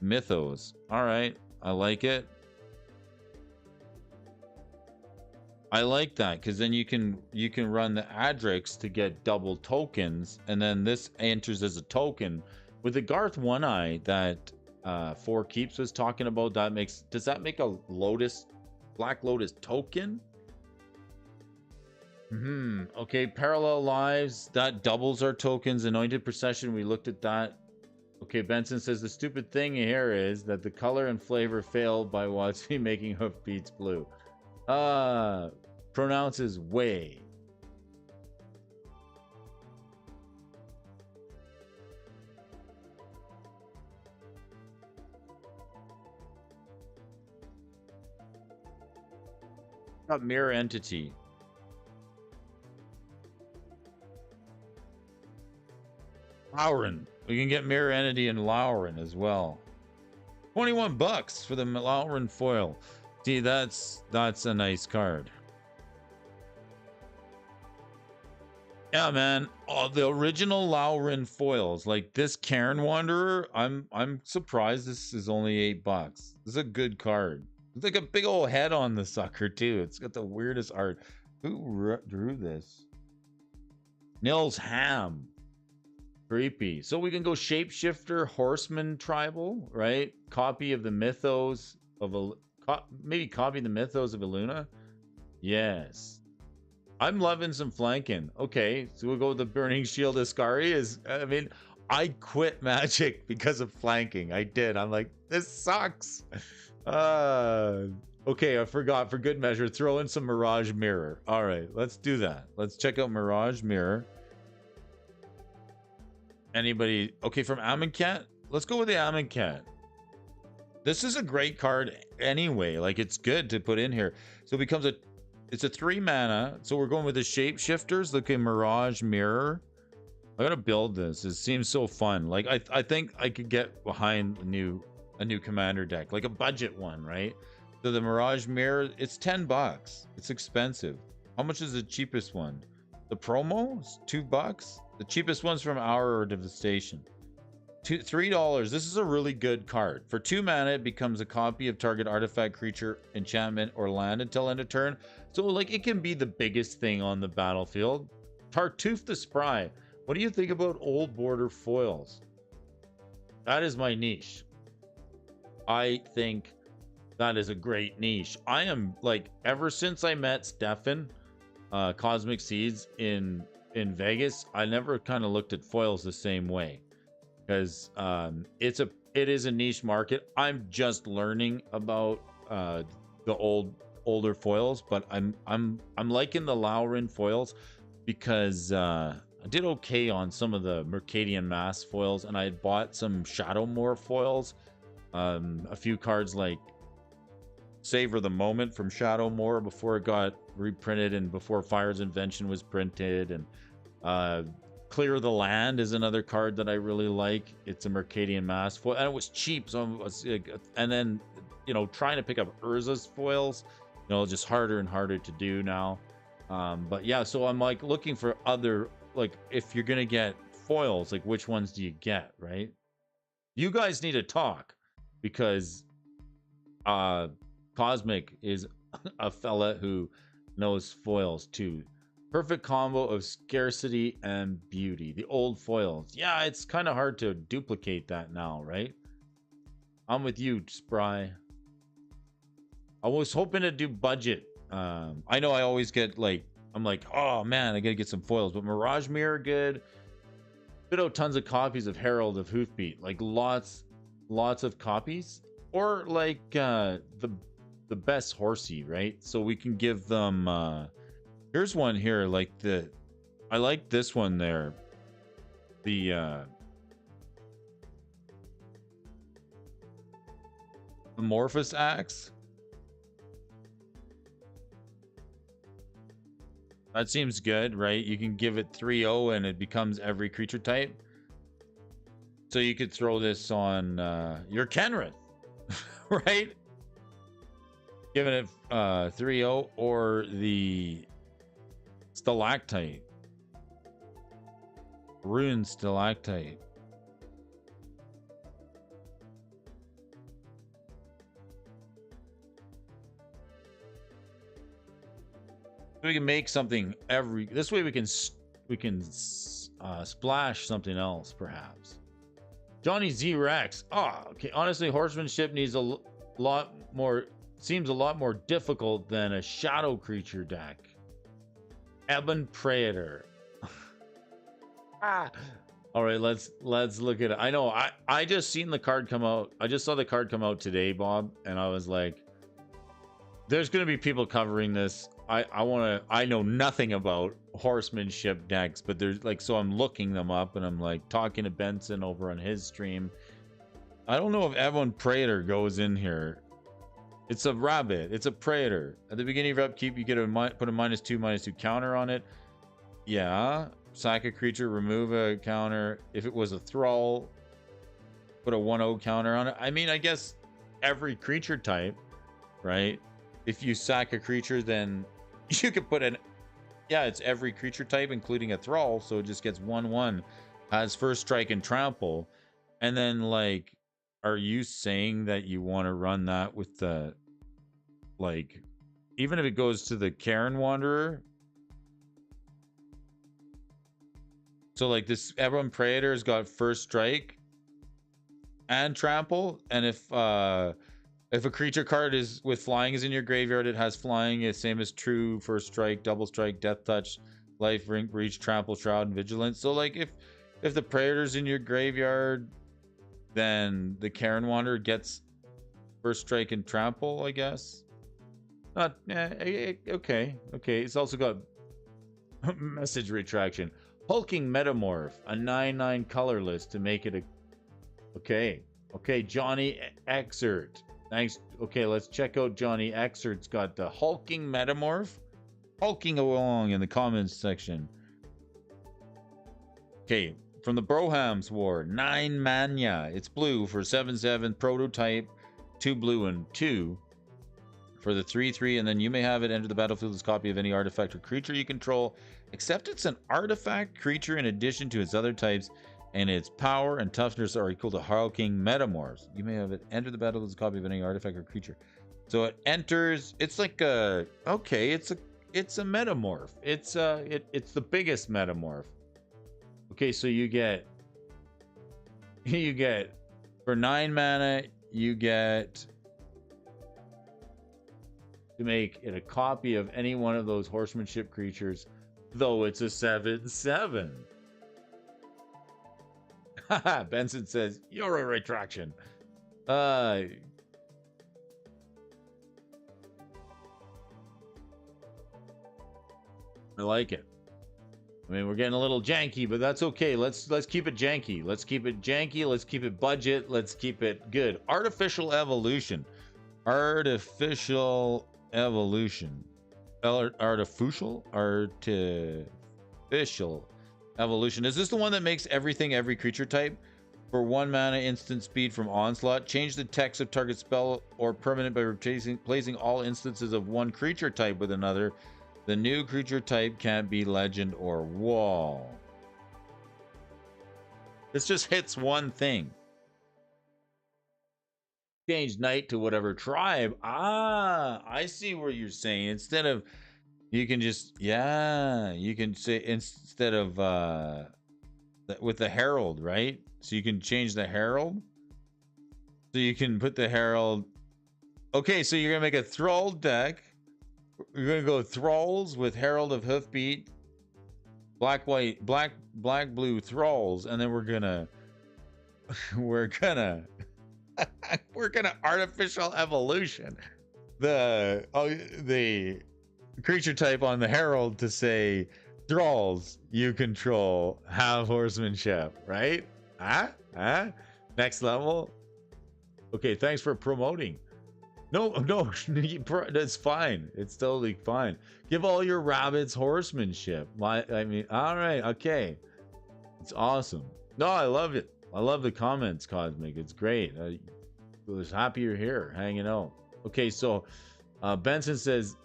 Mythos. Alright, I like it. I like that, because then you can run the Adrix to get double tokens, and then this enters as a token. With the Garth One Eye that 4 Keeps was talking about, that makes... Does that make a Lotus... Black Lotus token? Okay, Parallel Lives, that doubles our tokens. Anointed Procession, we looked at that. Okay, Benson says the stupid thing here is that the color and flavor failed by Watsy making Hoofbeats blue. Pronounces way. Got Mirror Entity. Lauren. We can get Mirror Entity and Lauren as well. 21 bucks for the Lauren foil. See, that's a nice card. Yeah, man. Oh, the original Lauren foils, like this Karen Wanderer, I'm surprised this is only $8. This is a good card. It's like a big old head on the sucker too. It's got the weirdest art. Who drew this? Nils Ham. Creepy. So we can go Shapeshifter, Horseman Tribal, right? Copy of the Mythos of maybe copy the Mythos of Illuna. Yes. I'm loving some flanking. Okay, so we'll go with the Burning Shield Ascari. I mean, I quit Magic because of flanking. I did. I'm like, this sucks. Okay, I forgot. For good measure, throw in some Mirage Mirror. All right, let's do that. Let's check out Mirage Mirror. Anybody? Okay, from Amonkhet. Let's go with the Amonkhet. This is a great card anyway. Like, it's good to put in here. So it becomes it's a 3 mana. So we're going with the Shapeshifters. Look at Mirage Mirror. I gotta build this. It seems so fun. Like, I think I could get behind a new commander deck, like a budget one, right? So the Mirage Mirror, it's $10. It's expensive. How much is the cheapest one? The promo is $2. The cheapest one's from Hour of Devastation. $3. This is a really good card. For 2 mana, it becomes a copy of target artifact, creature, enchantment, or land until end of turn. So, like, it can be the biggest thing on the battlefield. Tartuffe the Spry. What do you think about old border foils? That is my niche. I think that is a great niche. I am, like, ever since I met Stefan, Cosmic Seeds in Vegas, I never kind of looked at foils the same way. Because it's it is a niche market. I'm just learning about the older foils, but I'm liking the Lauren foils because I did okay on some of the Mercadian Mass foils, and I had bought some Shadowmoor foils, a few cards like Savor the Moment from Shadowmoor before it got reprinted and before Fire's Invention was printed, and Clear the Land is another card that I really like. It's a Mercadian Mass foil, and it was cheap, so and then, you know, trying to pick up Urza's foils, you know, just harder and harder to do now. But yeah, so I'm like looking for other, like, if you're gonna get foils, like which ones do you get, right? You guys need to talk, because Cosmic is a fella who knows foils too. Perfect combo of scarcity and beauty. The old foils. Yeah, it's kind of hard to duplicate that now, right? I'm with you, Spry. I was hoping to do budget. I know I always get like, I'm like, oh man, I gotta get some foils, but Mirage Mirror good. Bit out tons of copies of Herald of Hoofbeat, like lots of copies, or like the best horsey, right? So we can give them. Here's one here, like I like this one there. The Amorphous Axe. That seems good, right? You can give it 3/0 and it becomes every creature type. So you could throw this on your Kenrith, right? Giving it 3/0, or the Stalactite. Rune Stalactite. We can make something this way. We can splash something else, perhaps. Johnny Z Rex. Okay. Honestly, Horsemanship needs a lot more. Seems a lot more difficult than a shadow creature deck. Ebon Praetor. All right, let's look at it. I know I just seen the card come out. I just saw the card come out today, Bob, and I was like, there's gonna be people covering this. I know nothing about Horsemanship decks, but there's like, so I'm looking them up, and I'm like talking to Benson over on his stream. I don't know if Ebon Praetor goes in here. It's a rabbit. It's a Praetor. At the beginning of your upkeep, you get put a -2/-2 counter on it. Yeah. Sack a creature, remove a counter. If it was a Thrall, put a 1/0 counter on it. I mean, I guess every creature type, right? If you sack a creature, then you could put an... Yeah, it's every creature type, including a Thrall, so it just gets 1/1. Has first strike and trample. And then, like... Are you saying that you want to run that with the, like, even if it goes to the Karen Wanderer? So like this Ebon Praetor has got first strike and trample, and if a creature card is with flying is in your graveyard, it has flying. It's same as true, first strike, double strike, death touch, life, ring, breach, trample, shroud, and vigilance. So like if the Praetor's in your graveyard, then the Karen Wanderer gets first strike and trample, I guess. Not okay. It's also got message retraction. Hulking Metamorph, a 9/9 colorless to make it a... Okay, Johnny Exert. Thanks. Okay, let's check out Johnny Exert's got the Hulking Metamorph. Hulking along in the comments section. Okay, from the Brohams War, 9 mana. It's blue for 7/7 prototype, 2 blue and 2 for the 3/3, and then you may have it enter the battlefield as a copy of any artifact or creature you control, except it's an artifact creature in addition to its other types, and its power and toughness are equal to Hulking Metamorphs. You may have it enter the battlefield as a copy of any artifact or creature. So it enters. It's like a... Okay, it's a metamorph. It's the biggest metamorph. Okay, so you get for 9 mana, you get to make it a copy of any one of those Horsemanship creatures, though it's a 7/7. Benson says, you're a retraction. I like it. I mean, we're getting a little janky, but that's okay. Let's keep it janky. Let's keep it janky. Let's keep it budget. Let's keep it good. Artificial evolution. Artificial evolution. Artificial evolution. Is this the one that makes everything every creature type? For 1 mana instant speed from Onslaught, change the text of target spell or permanent by replacing all instances of one creature type with another. The new creature type can't be legend or wall. This just hits one thing. Change knight to whatever tribe. Ah, I see what you're saying. Instead of, you can just, yeah, you can say instead of with the Herald, right? So you can change the Herald. So you can put the Herald. Okay, so you're gonna make a Thrall deck. You're gonna go Thralls with Herald of Hoofbeat, black blue Thralls, and then we're gonna artificial evolution the creature type on the Herald to say Thralls you control have horsemanship, right? Next level. Okay, thanks for promoting. No, that's fine. It's totally fine. Give all your rabbits horsemanship. I mean, all right, okay. It's awesome. No, I love it. I love the comments, Cosmic. It's great. I was happy you're here, hanging out. Okay, so Benson says,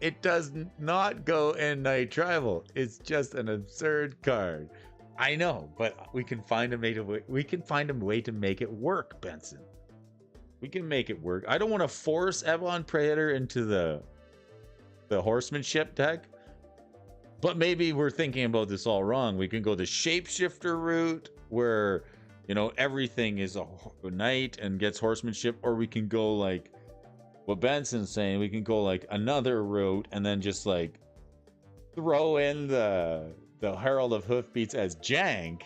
it does not go in Night Tribal. It's just an absurd card. I know, but we can find a way to make it work, Benson. We can make it work. I don't want to force Ebon Praetor into the horsemanship deck, but maybe we're thinking about this all wrong. We can go the shapeshifter route where, you know, everything is a knight and gets horsemanship, or we can go like what Benson's saying. We can go like another route and then just like throw in the Herald of Hoofbeats as jank,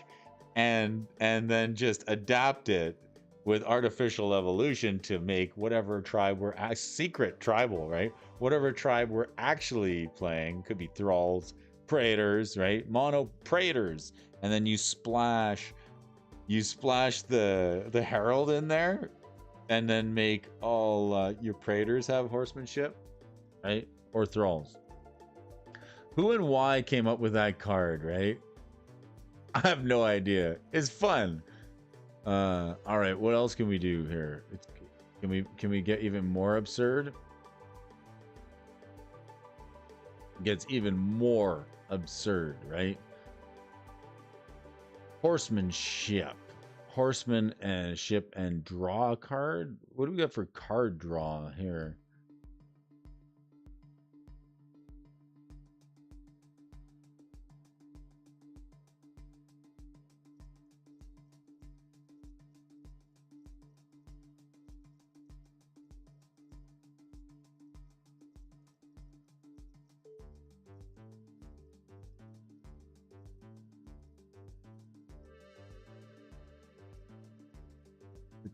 and then just adapt it with artificial evolution to make whatever tribe we're secret tribal, right? Whatever tribe we're actually playing. Could be Thralls, Praetors, right? Mono Praetors, and then you splash the Herald in there, and then make all your Praetors have horsemanship, right? Or Thralls. Who and why came up with that card, right? I have no idea. It's fun. All right, what else can we do here? Can we get even more absurd? It gets even more absurd, right? Horsemanship. Horsemanship and draw a card. What do we got for card draw here?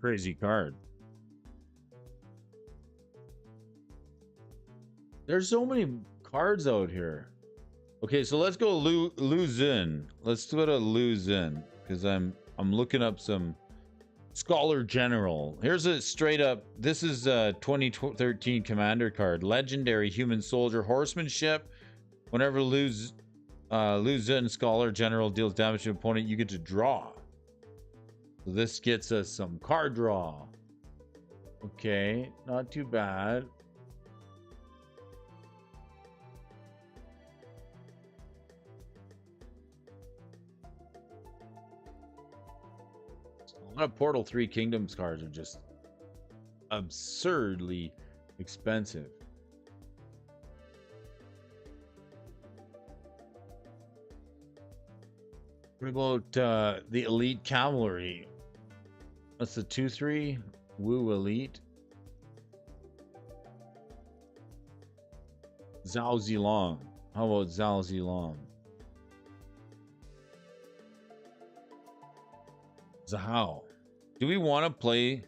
Crazy card. There's so many cards out here. Okay, so let's go Luzin. Let's go to Luzin because I'm looking up some Scholar General. Here's a straight up. This is a 2013 Commander card. Legendary Human Soldier Horsemanship. Whenever Luzin Scholar General deals damage to an opponent, you get to draw. So this gets us some card draw. Okay, not too bad. A lot of Portal 3 Kingdoms cards are just absurdly expensive. What about the Elite Cavalry? That's the 2/3 Woo Elite. Zhao Zilong. How about Zhao Zilong? Zhao. Do we want to play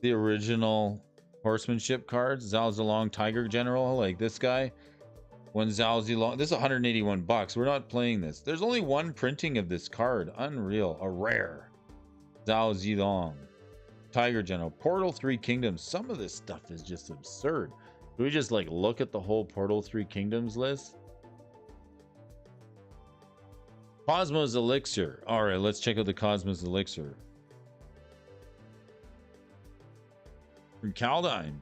the original Horsemanship cards? Zhao Zilong Tiger General, like this guy. When Zhao Zilong, this is 181 bucks. We're not playing this. There's only one printing of this card. Unreal, a rare. Zhao Zilong Tiger General. Portal 3 Kingdoms. Some of this stuff is just absurd. Do we just like look at the whole Portal 3 Kingdoms list? Cosmos Elixir. All right, let's check out the Cosmos Elixir. From Kaldheim.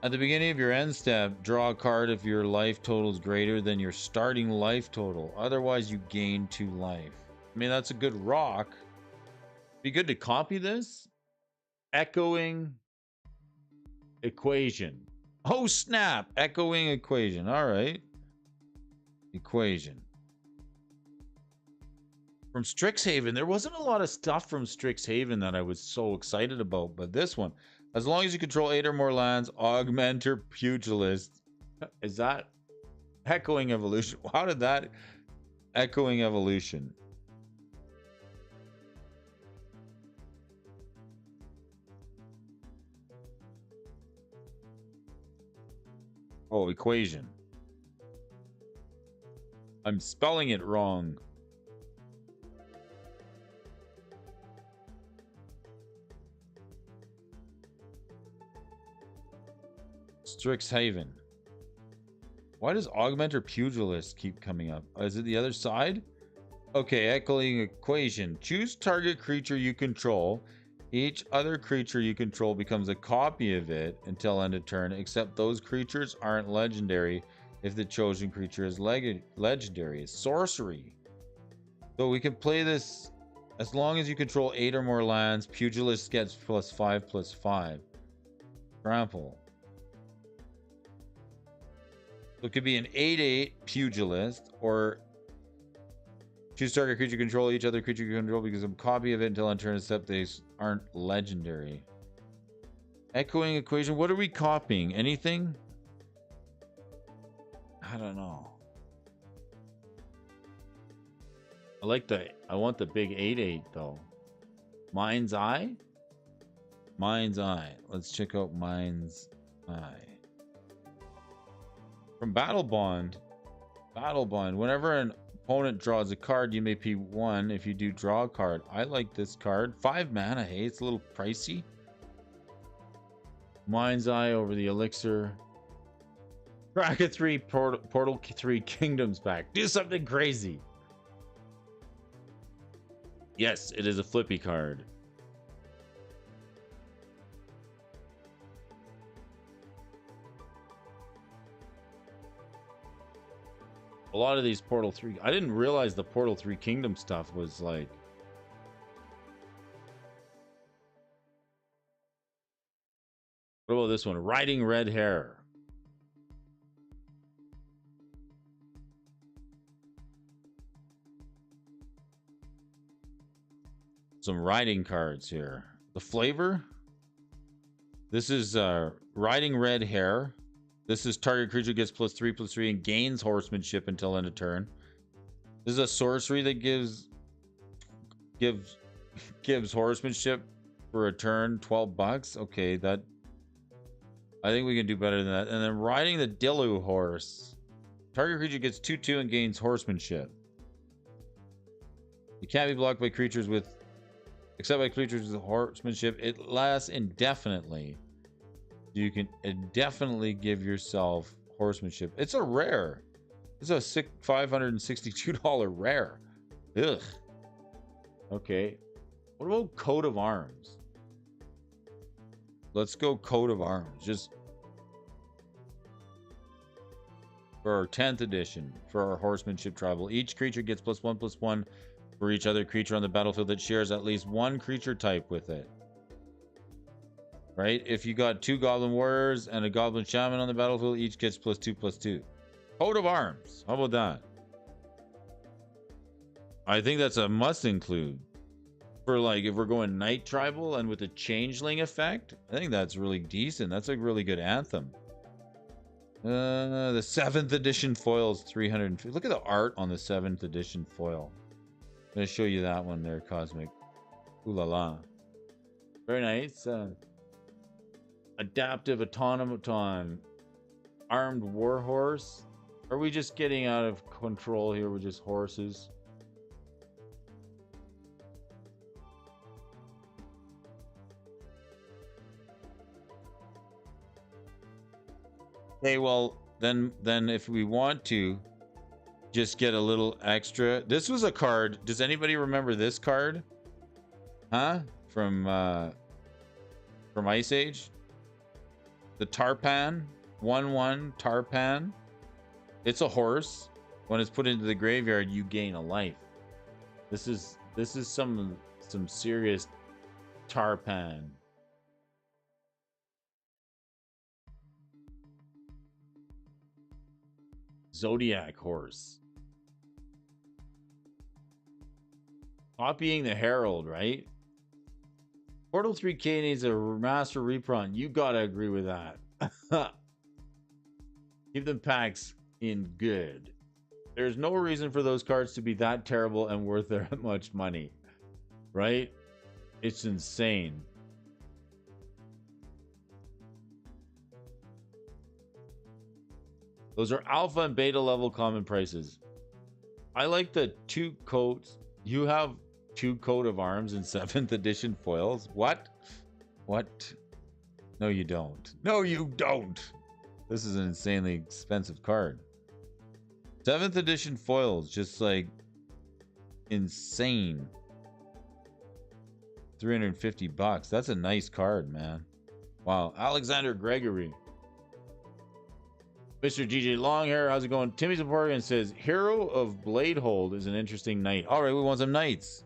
At the beginning of your end step, draw a card if your life total is greater than your starting life total. Otherwise, you gain 2 life. I mean, that's a good rock. Be good to copy this. Echoing Equation. Oh, snap. Echoing Equation. All right. Equation. From Strixhaven. There wasn't a lot of stuff from Strixhaven that I was so excited about, but this one. As long as you control 8 or more lands, Augmenter Pugilist. Is that Echoing Evolution? How did that Echoing Evolution? Oh, Equation. I'm spelling it wrong. Strixhaven. Why does Augmenter Pugilist keep coming up? Is it the other side? Okay, Echoing Equation. Choose target creature you control. Each other creature you control becomes a copy of it until end of turn, except those creatures aren't legendary if the chosen creature is legendary. It's sorcery. So we can play this as long as you control 8 or more lands. Pugilist gets +5/+5. Trample. So it could be an 8/8 Pugilist, or choose target creature control. Each other creature you control because a copy of it until end turn, except they aren't legendary. Echoing Equation. What are we copying? Anything? I don't know. I want the big 8/8 though. Mind's Eye? Mind's Eye. Let's check out Mind's Eye. From Battle Bond. Battle Bond. Whenever an opponent draws a card, you may P1 if you do draw a card. I like this card. 5 mana. Hey, it's a little pricey. Mind's Eye over the Elixir. Bracket 3 Portal 3 Kingdoms back. Do something crazy. Yes, it is a flippy card. A lot of these Portal 3. I didn't realize the Portal 3 Kingdom stuff was like. What about this one? Riding Red Hair. Some riding cards here. The flavor. This is Riding Red Hair. This is target creature gets +3/+3 and gains horsemanship until end of turn. This is a sorcery that gives horsemanship for a turn, 12 bucks. Okay, that I think we can do better than that. And then riding the Dillu horse. Target creature gets 2/2 and gains horsemanship. You can't be blocked by creatures with except by creatures with horsemanship. It lasts indefinitely. You can indefinitely give yourself horsemanship. It's a rare. It's a $562 rare. Ugh. Okay. What about Coat of Arms? Let's go Coat of Arms. Just for our 10th edition, for our horsemanship tribal. Each creature gets +1/+1 for each other creature on the battlefield that shares at least one creature type with it. Right? If you got 2 Goblin Warriors and a Goblin Shaman on the battlefield, each gets +2/+2. Coat of Arms. How about that? I think that's a must include. For like, if we're going Night Tribal and with the Changeling effect, I think that's really decent. That's a really good anthem. The 7th edition foil is 350. Look at the art on the 7th edition foil. gonna show you that one there, Cosmic. Ooh la la. Very nice. Adaptive automaton. Armed warhorse. Are we just getting out of control here? We're just horses. Okay, well, then if we want to just get a little extra. This was a card. Does anybody remember this card? Huh? From Ice Age? The Tarpan, 1/1 Tarpan. It's a horse. When it's put into the graveyard, you gain a life. This is some serious Tarpan. Zodiac horse. Copying the Herald, right? Portal 3K needs a master reprint. You gotta agree with that. Keep them packs in good. There's no reason for those cards to be that terrible and worth that much money. Right? It's insane. Those are alpha and beta level common prices. I like the 2 coats. You have 2 coat of arms in 7th edition foils. What? What? No, you don't. No, you don't. This is an insanely expensive card. 7th edition foils, just like insane. $350. That's a nice card, man. Wow. Alexander Gregory. Mr. DJ Longhair, how's it going? Timmy Zaporgan says, Hero of Bladehold is an interesting knight. All right, we want some knights.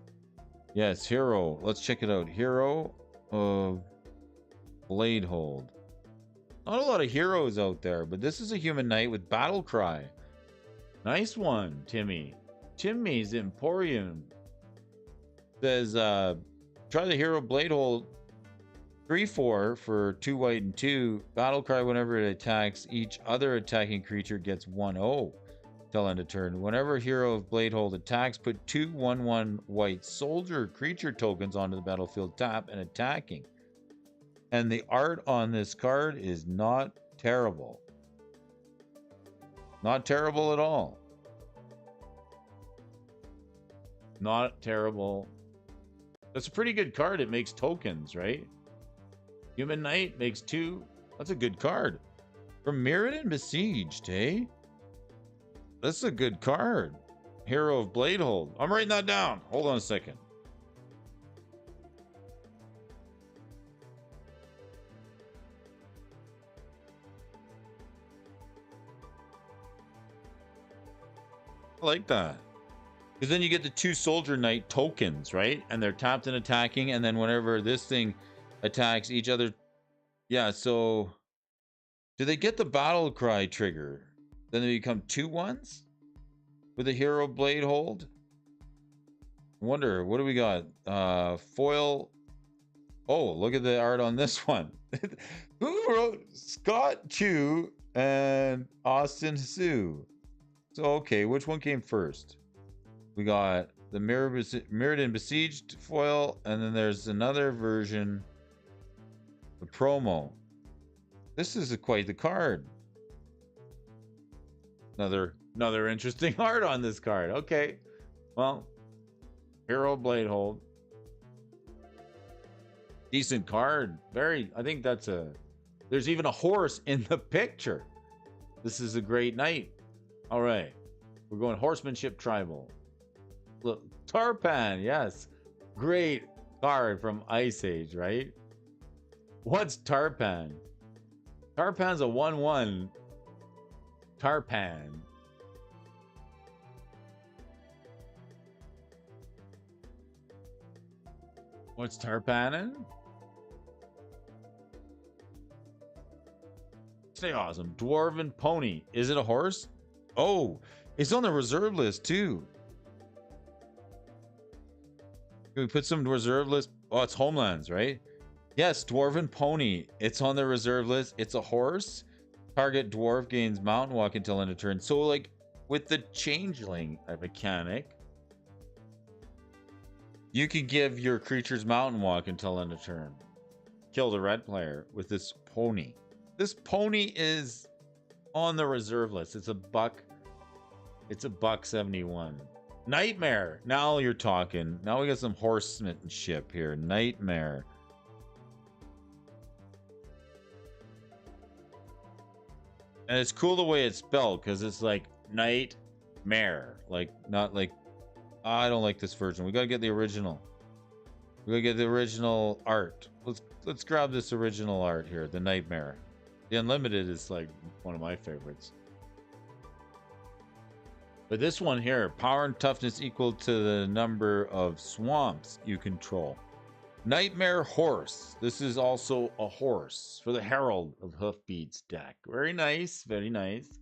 Yes, Hero. Let's check it out. Hero of Bladehold. Not a lot of heroes out there, but this is a human knight with Battle Cry. Nice one, Timmy. Timmy's Emporium says, try the Hero Bladehold 3/4 for 2 white and 2. Battle Cry whenever it attacks. Each other attacking creature gets 1/0 till end of turn. Whenever Hero of Bladehold attacks, put 2 1/1 white soldier creature tokens onto the battlefield, tap and attacking. And the art on this card is not terrible. Not terrible at all. Not terrible. That's a pretty good card. It makes tokens, right? Human Knight makes 2. That's a good card. From Mirrodin Besieged, eh? That's a good card. Hero of Bladehold. I'm writing that down. Hold on a second. I like that. Because then you get the 2 Soldier Knight tokens, right? And they're tapped and attacking. And then whenever this thing attacks each other. Yeah, so do they get the Battle Cry trigger? Then they become 2/1s with a Hero Bladehold? I wonder, what do we got? Foil. Oh, look at the art on this one. Who wrote Scott Chu and Austin Sue? So, okay, which one came first? We got the Mirrodin Besieged foil, and then there's another version, the promo. This is quite the card. Another interesting art on this card. Okay, well, Hero Bladehold, decent card. Very. I think that's a. There's even a horse in the picture. This is a great knight. All right, we're going Horsemanship Tribal. Look, Tarpan, yes, great card from Ice Age, right? What's Tarpan? Tarpan's a 1/1 Tarpan. What's Tarpanin? Stay awesome. Dwarven Pony. Is it a horse? Oh, it's on the reserve list too. Can we put some reserve list? Oh, it's Homelands, right? Yes, Dwarven Pony. It's on the reserve list. It's a horse. Target dwarf gains mountain walk until end of turn. So, like, with the changeling mechanic, You could give your creatures mountain walk until end of turn. Kill the red player with this pony. This pony is on the reserve list. It's a buck. It's a $1.71. Nightmare. Now you're talking. Now we got some horsemanship here. Nightmare. And it's cool the way it's spelled because it's like nightmare. Like, not like, oh, I don't like this version. We gotta get the original. We gotta get the original art. Let's grab this original art here. The nightmare. The unlimited is like one of my favorites. But this one here, power and toughness equal to the number of swamps you control. Nightmare Horse. This is also a horse for the Herald of Hoofbeats deck. Very nice, very nice.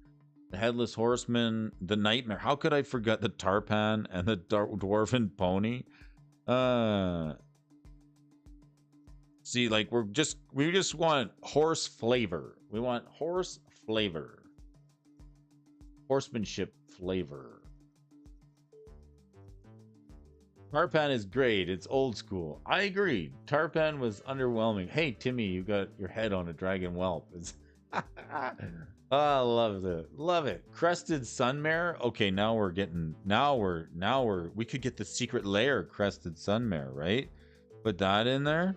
The Headless Horseman, the Nightmare. How could I forget the Tarpan and the Dwarven Pony? See, like we just want horse flavor. We want horse flavor. Horsemanship flavor. Tarpan is great. It's old school. I agree. Tarpan was underwhelming. Hey, Timmy, you got your head on a dragon whelp. Oh, I love it. Love it. Crested Sunmare. Okay, now we're getting. We could get the secret lair Crested Sunmare, right? Put that in there.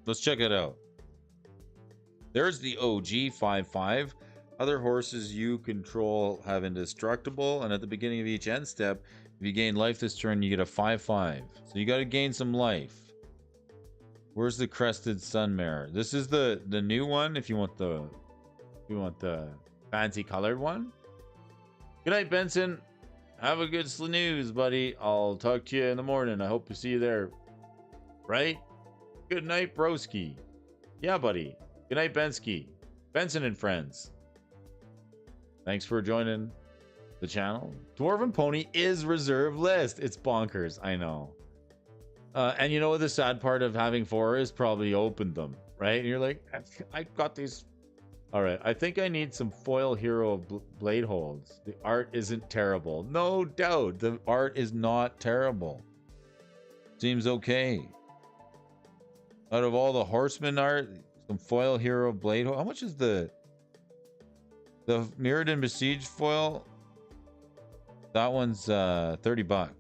Let's check it out. There's the OG 5/5. Other horses you control have indestructible, and at the beginning of each end step, if you gain life this turn, you get a 5/5. So you got to gain some life. Where's the Crested Sunmare? This is the new one. If you want the fancy colored one. Good night, Benson. Have a good snooze, buddy. I'll talk to you in the morning. I hope to see you there. Right? Good night, broski. Yeah, buddy. Good night, Bensky. Benson and friends. Thanks for joining the channel. Dwarven Pony is reserve list. It's bonkers. I know. And you know what the sad part of having 4 is? Probably opened them, right? And you're like, I got these. All right. I think I need some foil hero blade holds. The art isn't terrible. No doubt. The art is not terrible. Seems okay. Out of all the horseman art, some foil hero blade hold. How much is the Mirrored and Besieged foil? That one's $30.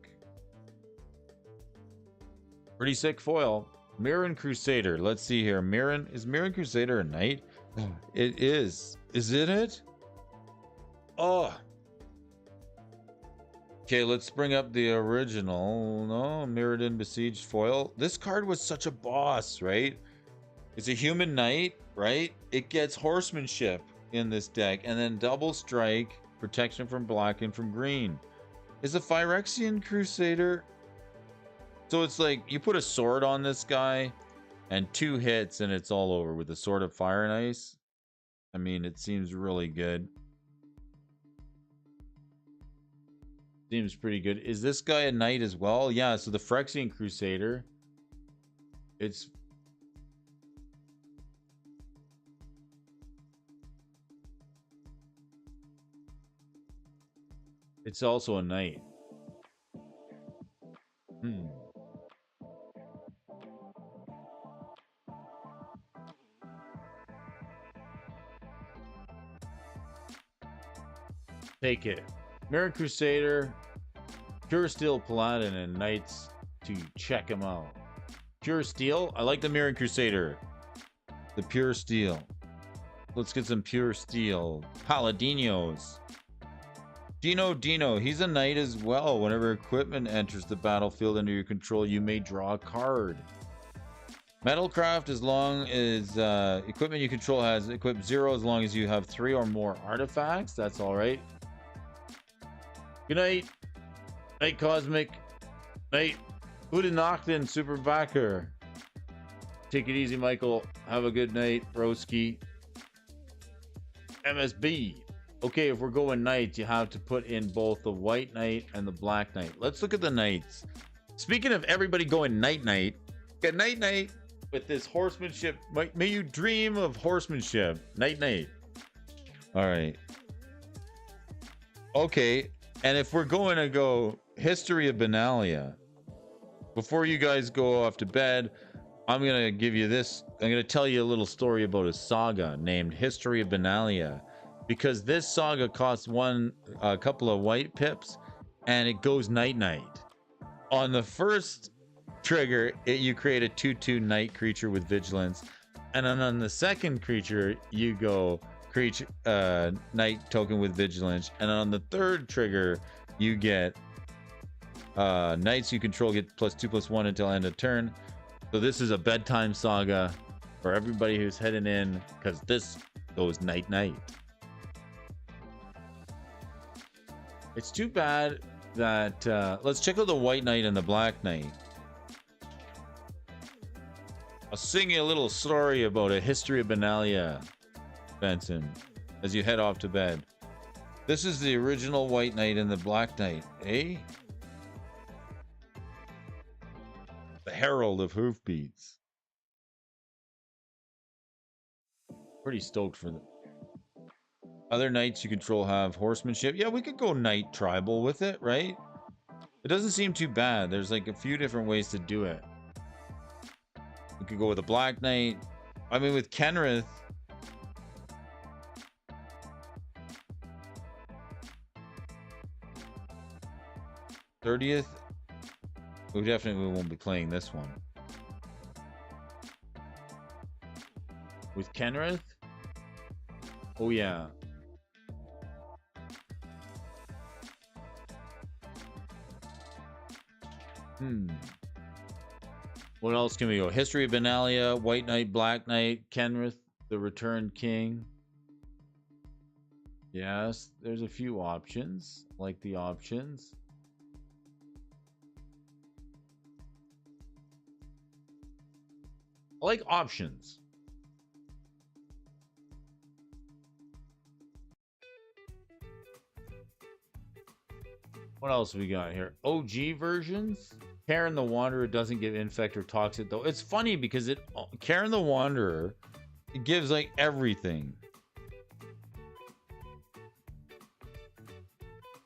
Pretty sick foil. Mirren Crusader. Let's see here. Is Mirren Crusader a knight? It is. Is it? Oh. Okay, let's bring up the original. No, Mirrored and Besieged foil. This card was such a boss, right? It's a human knight, right? It gets horsemanship in this deck, and then double strike, protection from black and from green. Is a Phyrexian Crusader. So it's like you put a sword on this guy and 2 hits and it's all over with the Sword of Fire and Ice. I mean, it seems really good. Seems pretty good. Is this guy a knight as well? Yeah, so the Phyrexian Crusader. It's also a knight. Take it. Mirror Crusader, Pure Steel Paladin, and Knights to check him out. Pure Steel? I like the Mirror Crusader. The Pure Steel. Let's get some Pure Steel. Paladinos. Dino, he's a knight as well. Whenever equipment enters the battlefield under your control, you may draw a card. Metalcraft, as long as equipment you control has equipped 0, as long as you have 3 or more artifacts. That's all right. Good night. Night Cosmic. Night Udinachtin Super Backer. Take it easy, Michael. Have a good night, Broski. MSB. Okay, if we're going knights, you have to put in both the white knight and the black knight. Let's look at the knights. Speaking of everybody going night, get night with this horsemanship. May you dream of horsemanship. Night. All right. Okay, and if we're going to go History of Benalia. Before you guys go off to bed, I'm gonna give you this. I'm gonna tell you a little story about a saga named History of Benalia, because this saga costs a couple of white pips, and it goes night night. On the first trigger, you create a 2/2 night creature with vigilance, and then on the second creature, you go creature night token with vigilance, and on the third trigger, you get knights you control get +2/+1 until end of turn. So this is a bedtime saga for everybody who's heading in, because this goes night night. It's too bad that let's check out the white knight and the black knight. I'll sing you a little story about a history of Benalia, Benson, as you head off to bed. This is the original white knight and the black knight, eh? The Herald of Hoofbeats. Pretty stoked for them. Other knights you control have horsemanship. Yeah, we could go knight tribal with it, right? It doesn't seem too bad. There's like a few different ways to do it. We could go with a black knight. I mean, with Kenrith, '30th, we definitely won't be playing this one. With Kenrith? Oh yeah. What else can we go? History of Benalia, White Knight, Black Knight, Kenrith, the Returned King. Yes, there's a few options. Like the options. I like options. What else we got here? OG versions. Karen the Wanderer doesn't give infect or toxic though. It's funny because Karen the Wanderer, it gives like everything.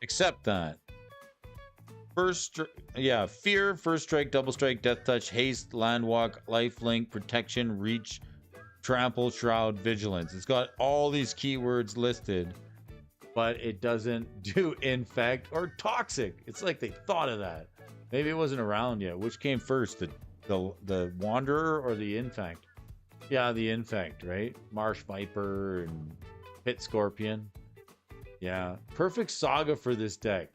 Except that. Fear, first strike, double strike, death touch, haste, landwalk, lifelink, protection, reach, trample, shroud, vigilance. It's got all these keywords listed, but it doesn't do infect or toxic. It's like they thought of that. Maybe it wasn't around yet. Which came first, the Wanderer or the Infect? Yeah, the Infect, right? Marsh Viper and Pit Scorpion. Yeah, perfect saga for this deck,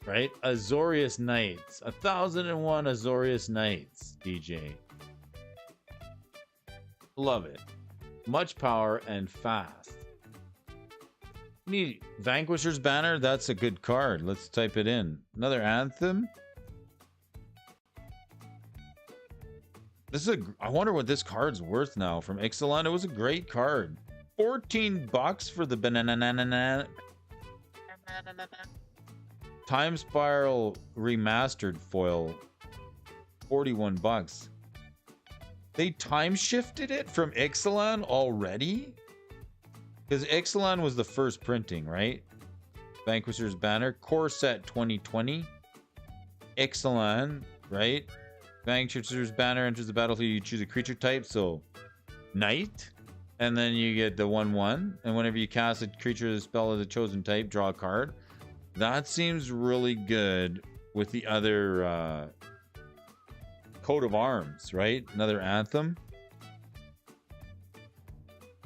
right? Azorius Knights, 1001 Azorius Knights, DJ. Love it. Much power and fast. Need Vanquisher's Banner. That's a good card. Let's type it in. Another Anthem. I wonder what this card's worth now from Ixalan. It was a great card. $14 for the banana. Time Spiral Remastered foil. $41. They time shifted it from Ixalan already? Because Ixalan was the first printing, right? Vanquisher's Banner. Core Set 2020. Ixalan, right? Vanquisher's Banner enters the battlefield. You choose a creature type, so Knight. And then you get the 1/1. And whenever you cast a creature, the spell of the chosen type, draw a card. That seems really good with the other coat of arms, right? Another Anthem.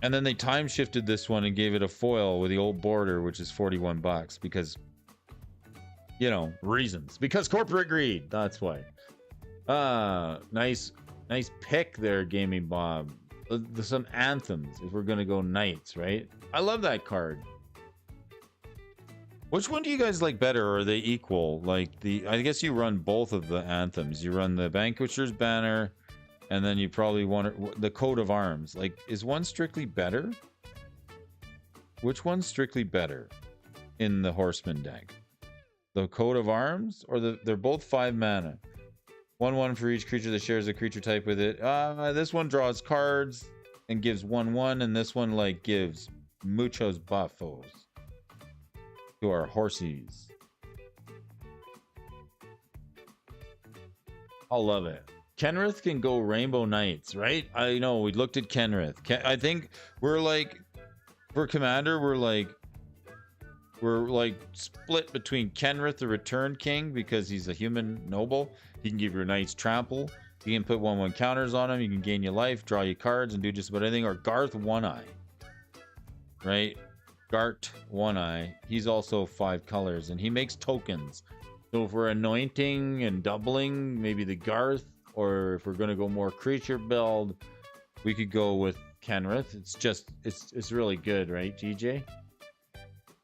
And then they time shifted this one and gave it a foil with the old border, which is $41 because, you know, reasons. Because corporate greed. That's why. Nice pick there, Gaming Bob. There's some anthems if we're gonna go knights, right? I love that card. Which one do you guys like better, or are they equal? Like I guess you run both of the anthems. You run the Vanquisher's Banner, and then you probably want the coat of arms. Like, is one strictly better? Which one's strictly better in the Horseman deck? The coat of arms, or they're both 5 mana. 1/1 for each creature that shares a creature type with it. This one draws cards and gives 1/1, and this one like gives muchos buffos to our horsies. I'll love it. Kenrith can go Rainbow Knights, right? I know we looked at Kenrith. I think we're like for Commander, we're like split between Kenrith, the Return King, because he's a human noble. He can give your knights trample. You can put 1/1 counters on him. You can gain your life, draw your cards, and do just about anything. Or Garth One Eye, right? Gart One Eye. He's also 5 colors, and he makes tokens. So if we're anointing and doubling, maybe the Garth, or if we're going to go more creature build, we could go with Kenrith. It's really good, right, GJ?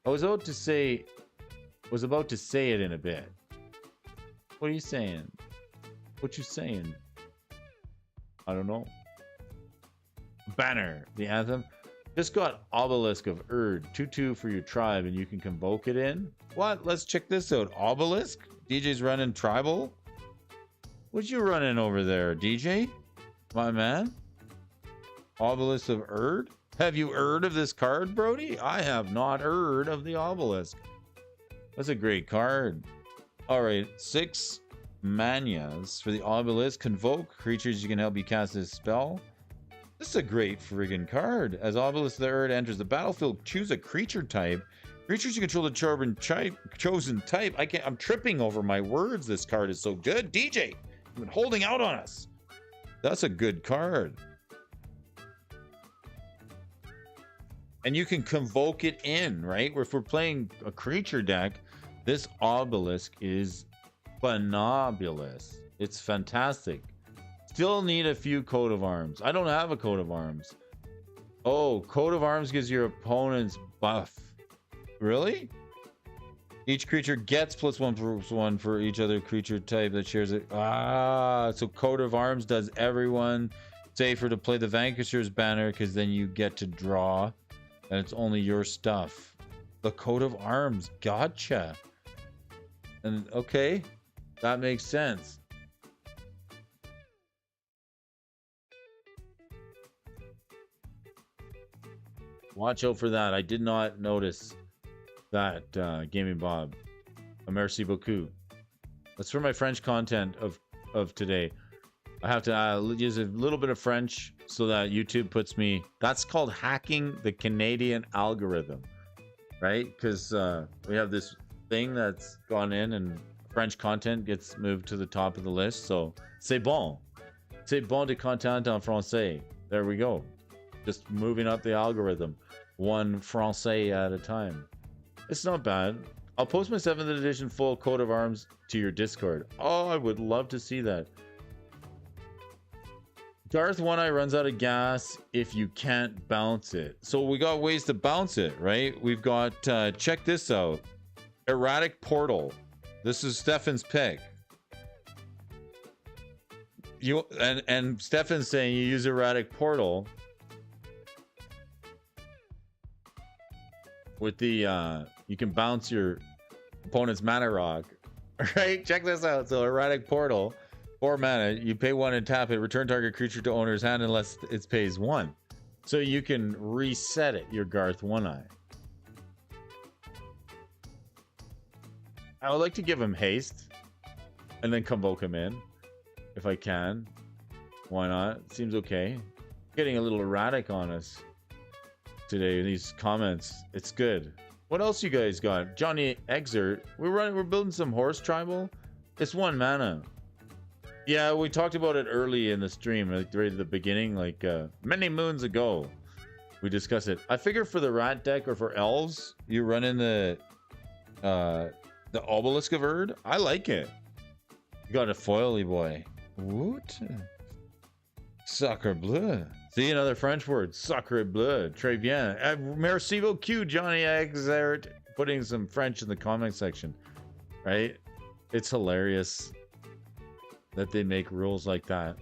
I was about to say it in a bit. What are you saying? What you saying? I don't know. Banner, the anthem. Just got Obelisk of Erd, 2/2 for your tribe, and you can convoke it in. What? Let's check this out. Obelisk? DJ's running tribal? What you running over there, DJ? My man? Obelisk of Erd? Have you heard of this card, Brody? I have not heard of the Obelisk. That's a great card. All right, 6 Manias for the Obelisk. Convoke creatures, you can help you cast this spell. This is a great friggin' card. As Obelisk of the Erd enters the battlefield, choose a creature type. Creatures you control the chosen type. I'm tripping over my words. This card is so good. DJ, you've been holding out on us. That's a good card. And you can convoke it in, right? If we're playing a creature deck, this Obelisk is phenomenous. It's fantastic. Still need a few Coat of Arms. I don't have a Coat of Arms. Oh, Coat of Arms gives your opponent's buff. Really? Each creature gets +1/+1 for each other creature type that shares it. Ah, so Coat of Arms does everyone safer to play the Vanquisher's banner because then you get to draw and it's only your stuff. The Coat of Arms. Gotcha. And okay, that makes sense. Watch out for that. I did not notice that, Gaming Bob. Merci beaucoup. That's for my French content of today. I have to use a little bit of French so that YouTube puts me. That's called hacking the Canadian algorithm, right? Because we have this thing that's gone in and French content gets moved to the top of the list. So c'est bon de content en français. There we go. Just moving up the algorithm, one français at a time. It's not bad. I'll post my 7th edition full Coat of Arms to your Discord. Oh, I would love to see that. Garth One Eye runs out of gas if you can't bounce it. So we got ways to bounce it, right? We've got, check this out. Erratic Portal. This is Stefan's pick. And Stefan's saying you use Erratic Portal with the, you can bounce your opponent's mana rock. Right? Check this out. So Erratic Portal. 4 mana, you pay 1 and tap it, return target creature to owner's hand unless it pays 1. So you can reset it, your Garth One Eye. I would like to give him haste and then convoke him in if I can. Why not? Seems okay. Getting a little erratic on us today in these comments. It's good. What else you guys got? Johnny Exert. We're building some horse tribal. It's 1 mana. Yeah, we talked about it early in the stream, like right at the beginning, like many moons ago. We discussed it. I figure for the rat deck or for elves, you run in the Obelisk of Erd. I like it. You got a foily boy. What? Sacre bleu. See, another French word. Sacre bleu. Très bien. Merci beaucoup, Johnny Exert. Putting some French in the comment section. Right? It's hilarious that they make rules like that.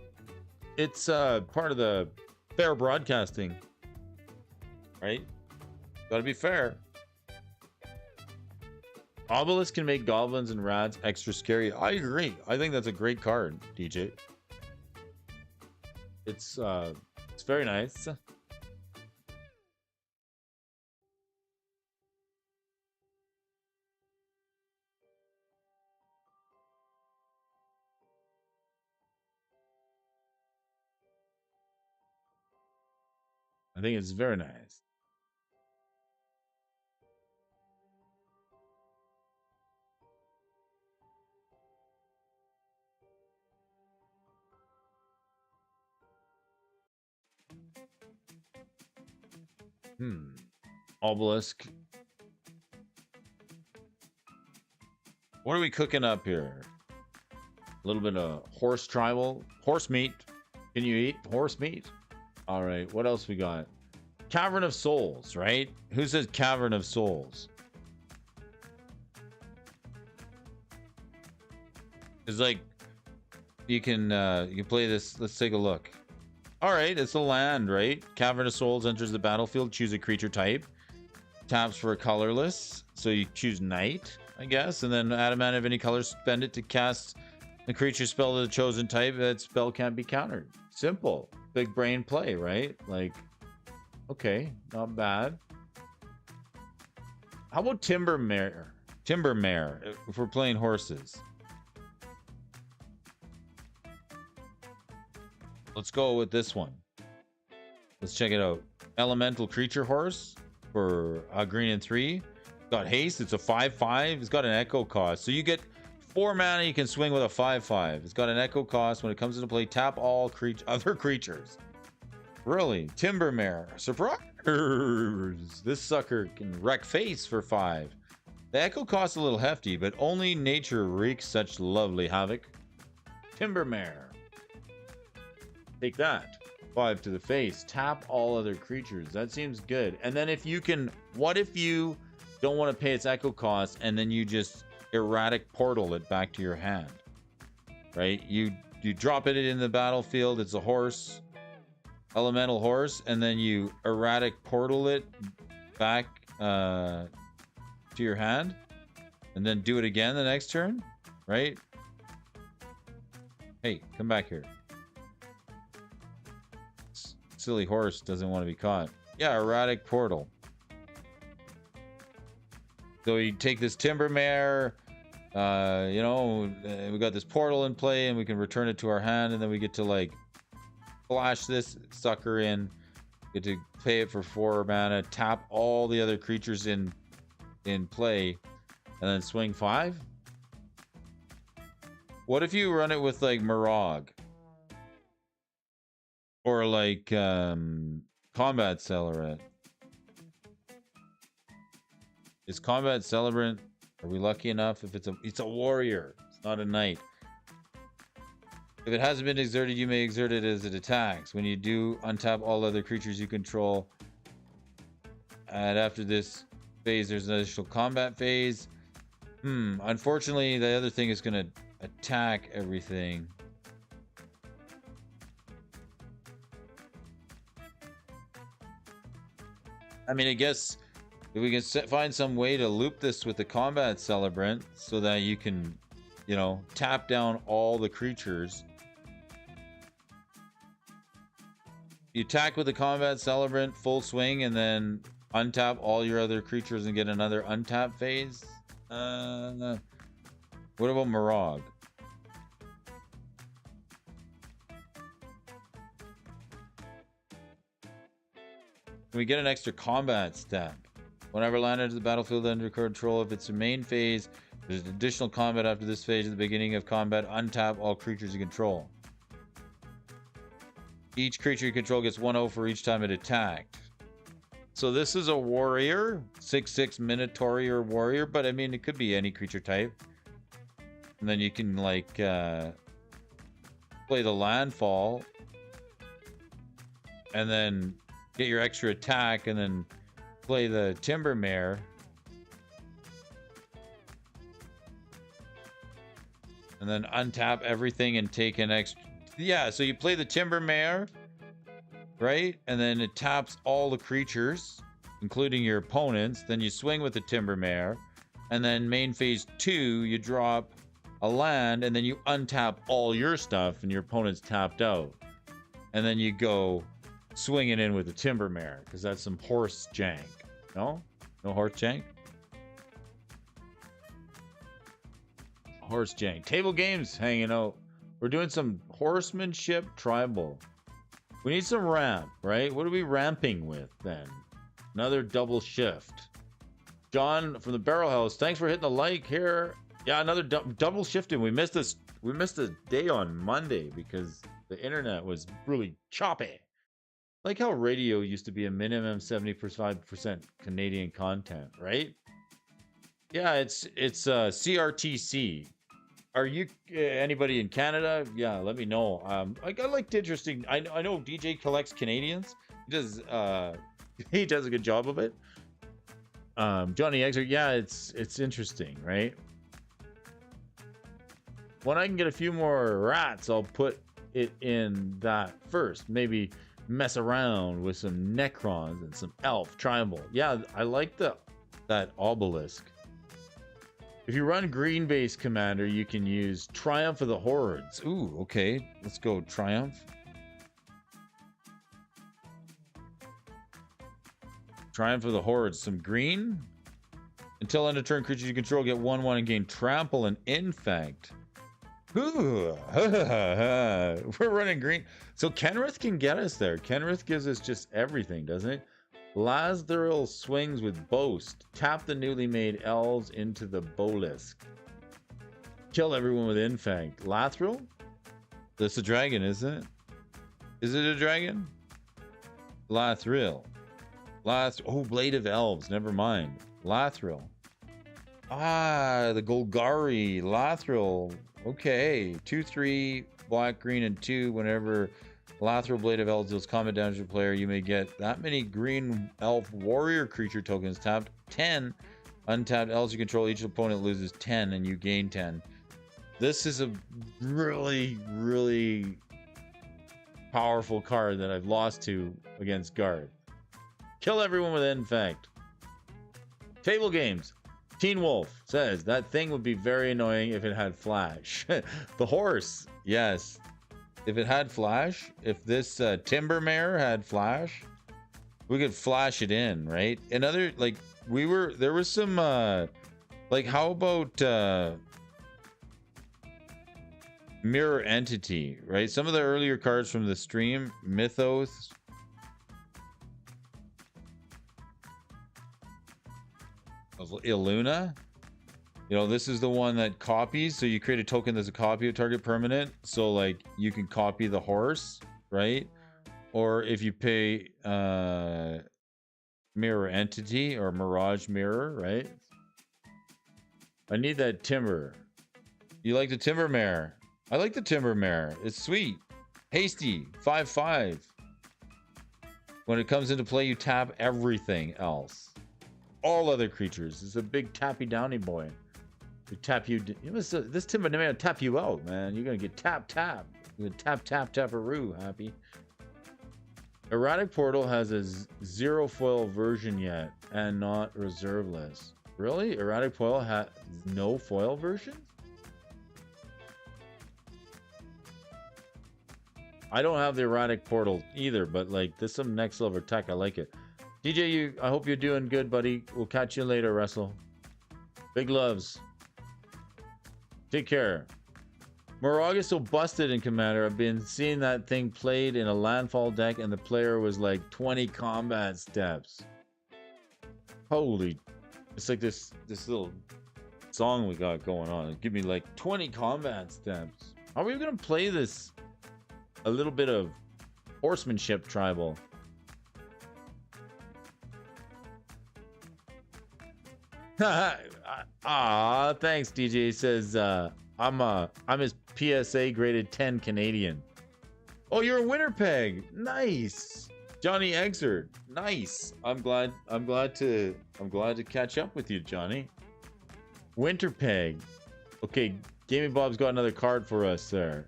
It's part of the fair broadcasting, right? Gotta be fair. Obelisk can make goblins and rats extra scary. I agree. I think that's a great card, DJ. It's very nice. I think it's very nice. Obelisk. What are we cooking up here? A little bit of horse tribal. Horse meat. Can you eat horse meat? All right. What else we got? Cavern of Souls, right? Who says Cavern of Souls? It's like you can play this. Let's take a look. All right, it's a land, right? Cavern of Souls enters the battlefield. Choose a creature type. Taps for a colorless, so you choose Knight, I guess, and then add a mana of any color. Spend it to cast a creature spell of the chosen type. That spell can't be countered. Simple, big brain play, right? Like, okay, not bad. How about Timber Mare? Timber Mare, if we're playing horses. Let's go with this one. Let's check it out. Elemental Creature Horse for green and 3. Got haste. It's a 5/5. It's got an echo cost. So you get 4 mana. You can swing with a 5/5. It's got an echo cost. When it comes into play, tap all other creatures. Really? Timber Mare. Surprise! This sucker can wreck face for 5. The echo cost a little hefty, but only nature wreaks such lovely havoc. Timber Mare. Take that. 5 to the face. Tap all other creatures. That seems good. And then if you can, what if you don't want to pay its echo cost and then you just erratic portal it back to your hand? Right? You drop it in the battlefield. It's a horse, elemental horse, and then you erratic portal it back to your hand, and then do it again the next turn, right? Hey, come back here. Silly horse doesn't want to be caught. Yeah, erratic portal. So you take this Timber Mare, we got this portal in play, and we can return it to our hand, and then we get to like flash this sucker in, get to pay it for 4 mana, tap all the other creatures in play, and then swing 5. What if you run it with like Mirage? Or like Combat Celebrant. Is Combat Celebrant, are we lucky enough if it's a warrior, it's not a knight. If it hasn't been exerted, you may exert it as it attacks. When you do, untap all other creatures you control. And after this phase, there's an additional combat phase. Unfortunately, the other thing is gonna attack everything. I mean, I guess if we can find some way to loop this with the Combat Celebrant so that you can, tap down all the creatures. You attack with the Combat Celebrant, full swing, and then untap all your other creatures and get another untap phase. What about Mirage? We get an extra combat step. Whenever land enters the battlefield under control of its main phase, there's additional combat after this phase. At the beginning of combat, untap all creatures you control. Each creature you control gets 1/0 for each time it attacked. So this is a warrior, 6/6 Minotaur warrior, but I mean, it could be any creature type. And then you can like play the landfall, and then get your extra attack, and then play the Timber Mare. And then untap everything and take an extra. Yeah, so you play the Timber Mare, right? And then it taps all the creatures, including your opponents. Then you swing with the Timber Mare. And then main phase 2, you drop a land, and then you untap all your stuff, and your opponent's tapped out. And then you go swinging in with the Timber Mare, because that's some horse jank. No horse jank. Horse jank. Table games hanging out. We're doing some Horsemanship tribal. We need some ramp, right? What are we ramping with then? Another double shift. John from the Barrel House, thanks for hitting the like here. Yeah, another double shifting. We missed this. We missed a day on Monday because the internet was really choppy. Like how radio used to be a minimum 75% Canadian content, right? Yeah, it's CRTC. Are you anybody in Canada? Yeah, let me know. I like interesting. I know DJ collects Canadians. He does he does a good job of it. Johnny Exer, yeah, it's interesting, right? When I can get a few more rats, I'll put it in that first. Maybe mess around with some Necrons and some Elf Triumphal. Yeah, I like that obelisk. If you run green base commander, you can use Triumph of the Hordes. Ooh, okay. Let's go Triumph. Triumph of the Hordes. Some green. Until end of turn, creatures you control get 1/1 and gain Trample and Infect. Ooh. We're running green. So Kenrith can get us there. Kenrith gives us just everything, doesn't it? Lathril swings with Boast. Tap the newly made elves into the Bolisk. Kill everyone with Infect. Lathril? That's a dragon, isn't it? Is it a dragon? Lathril. Oh, Blade of Elves. Never mind. Lathril. Ah, the Golgari. Lathril. Okay. 2/3, black, green, and 2. Whenever Lathril Blade of Elves deals combat damage to the player, you may get that many green elf warrior creature tokens tapped. 10 untapped elves you control. Each opponent loses 10 and you gain 10. This is a really, really powerful card that I've lost to against Guard. Kill everyone with Infect. Table games. Teen Wolf says that thing would be very annoying if it had flash. The horse, yes. If it had flash, if this timber mare had flash, we could flash it in, right? Another, like, there was some, like, how about Mirror Entity, right? Some of the earlier cards from the stream, Mythos. Illuna. You know, this is the one that copies. So you create a token that's a copy of target permanent. So like you can copy the horse, right? Or if you pay Mirror Entity or Mirage Mirror, right? I need that timber. You like the timber mare? I like the timber mare. It's sweet. Hasty. 5/5. When it comes into play, you tap everything else. All other creatures. It's a big tappy downy boy. We tap you. This timber may tap you out, man. You're gonna get tap. You're gonna tap-a-roo, happy. Erratic Portal has a 0 foil version yet, and not reserve list. Really? Erratic Portal has no foil version? I don't have the Erratic Portal either, but like this is some next level tech. I like it. DJ, I hope you're doing good, buddy. We'll catch you later, Russell. Big loves. Take care. Moraga so busted in Commander. I've been seeing that thing played in a landfall deck, and the player was like 20 combat steps. Holy, it's like this little song we got going on. Give me like 20 combat steps. Are we gonna play this? A little bit of Horsemanship tribal. Ah, thanks, DJ. Says I'm his PSA graded 10 Canadian. Oh, you're a Winnipeg. Nice. Johnny Exert. Nice. I'm glad to catch up with you, Johnny. Winterpeg. Okay, Gaming Bob's got another card for us there.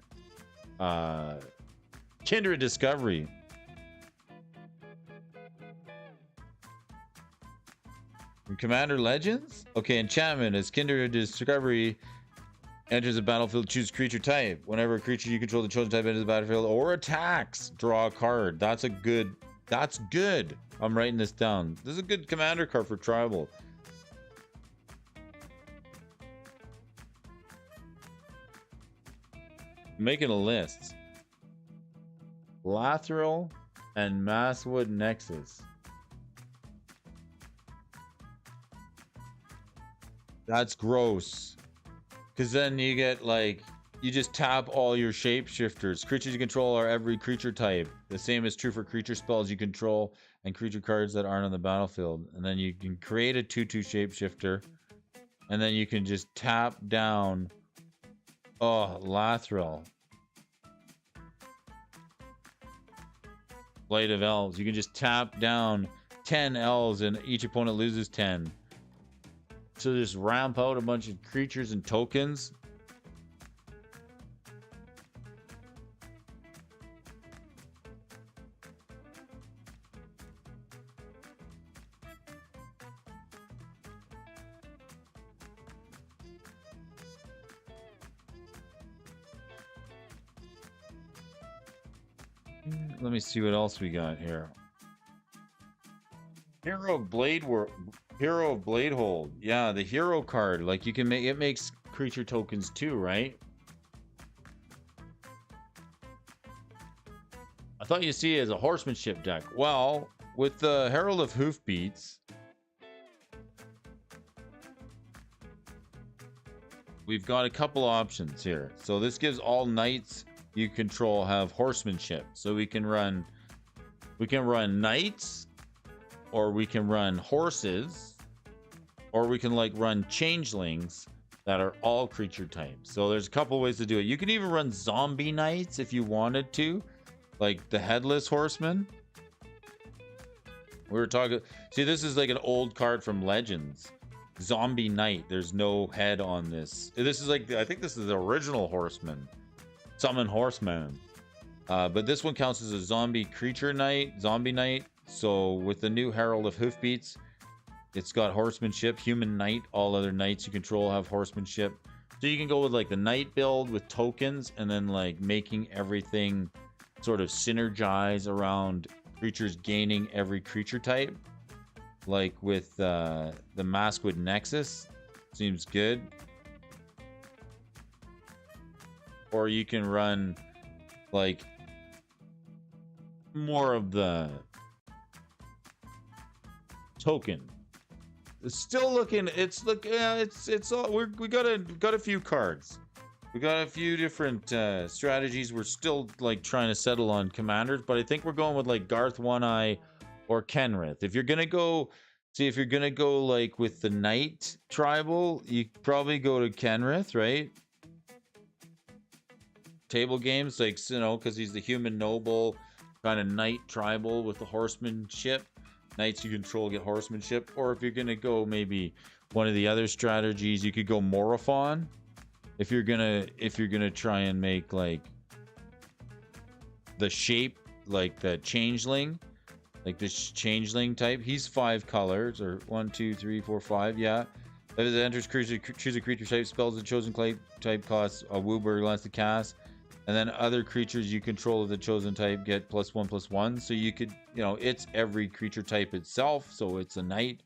Kindred Discovery. From Commander Legends? Okay, enchantment. As Kindred Discovery enters the battlefield, choose creature type. Whenever a creature you control the chosen type enters the battlefield or attacks, draw a card. That's good. I'm writing this down. This is a good commander card for tribal. Making a list. Lathril, and Masswood Nexus. That's gross. Because then you get like, you just tap all your shapeshifters. Creatures you control are every creature type. The same is true for creature spells you control and creature cards that aren't on the battlefield. And then you can create a 2/2 shapeshifter. And then you can just tap down. Oh, Lathril. Blade of Elves. You can just tap down 10 elves and each opponent loses 10. So just ramp out a bunch of creatures and tokens. Let me see what else we got here. Hero of Bladehold. Yeah, the hero card. Like you can make it makes creature tokens too, right? I thought you see it as a horsemanship deck. Well, with the Herald of Hoofbeats, we've got a couple options here. So this gives all knights you control have horsemanship. So we can run knights, or we can run horses, or we can like run changelings that are all creature types. So there's a couple ways to do it. You can even run zombie knights if you wanted to, like the headless horseman. We were talking, see, this is like an old card from Legends. Zombie knight, there's no head on this. This is like, I think this is the original horseman. Summon horseman. But this one counts as a zombie creature knight, zombie knight. So with the new Herald of Hoofbeats, it's got horsemanship, human knight. All other knights you control have horsemanship. So you can go with like the knight build with tokens, and then like making everything sort of synergize around creatures gaining every creature type. Like with the Maskwood Nexus, seems good. Or you can run like more of the token. It's still looking, it's look, yeah, it's all, we got a few cards. We got a few different strategies. We're still like trying to settle on commanders, but I think we're going with like Garth One Eye or Kenrith. If you're gonna go, see, if you're gonna go like with the knight tribal, you probably go to Kenrith, right? Table games, like, you know, because he's the human noble kind of knight tribal with the horsemanship. Knights you control get horsemanship. Or if you're gonna go maybe one of the other strategies, you could go Morophon. If you're gonna try and make like the shape, like the changeling, like this changeling type. He's 5 colors, or 1, 2, 3, 4, 5. Yeah. If it enters creature, choose a creature type. Spells the chosen type costs a Wooburg less to cast. And then other creatures you control of the chosen type get +1/+1. So you could, you know, it's every creature type itself. So it's a knight.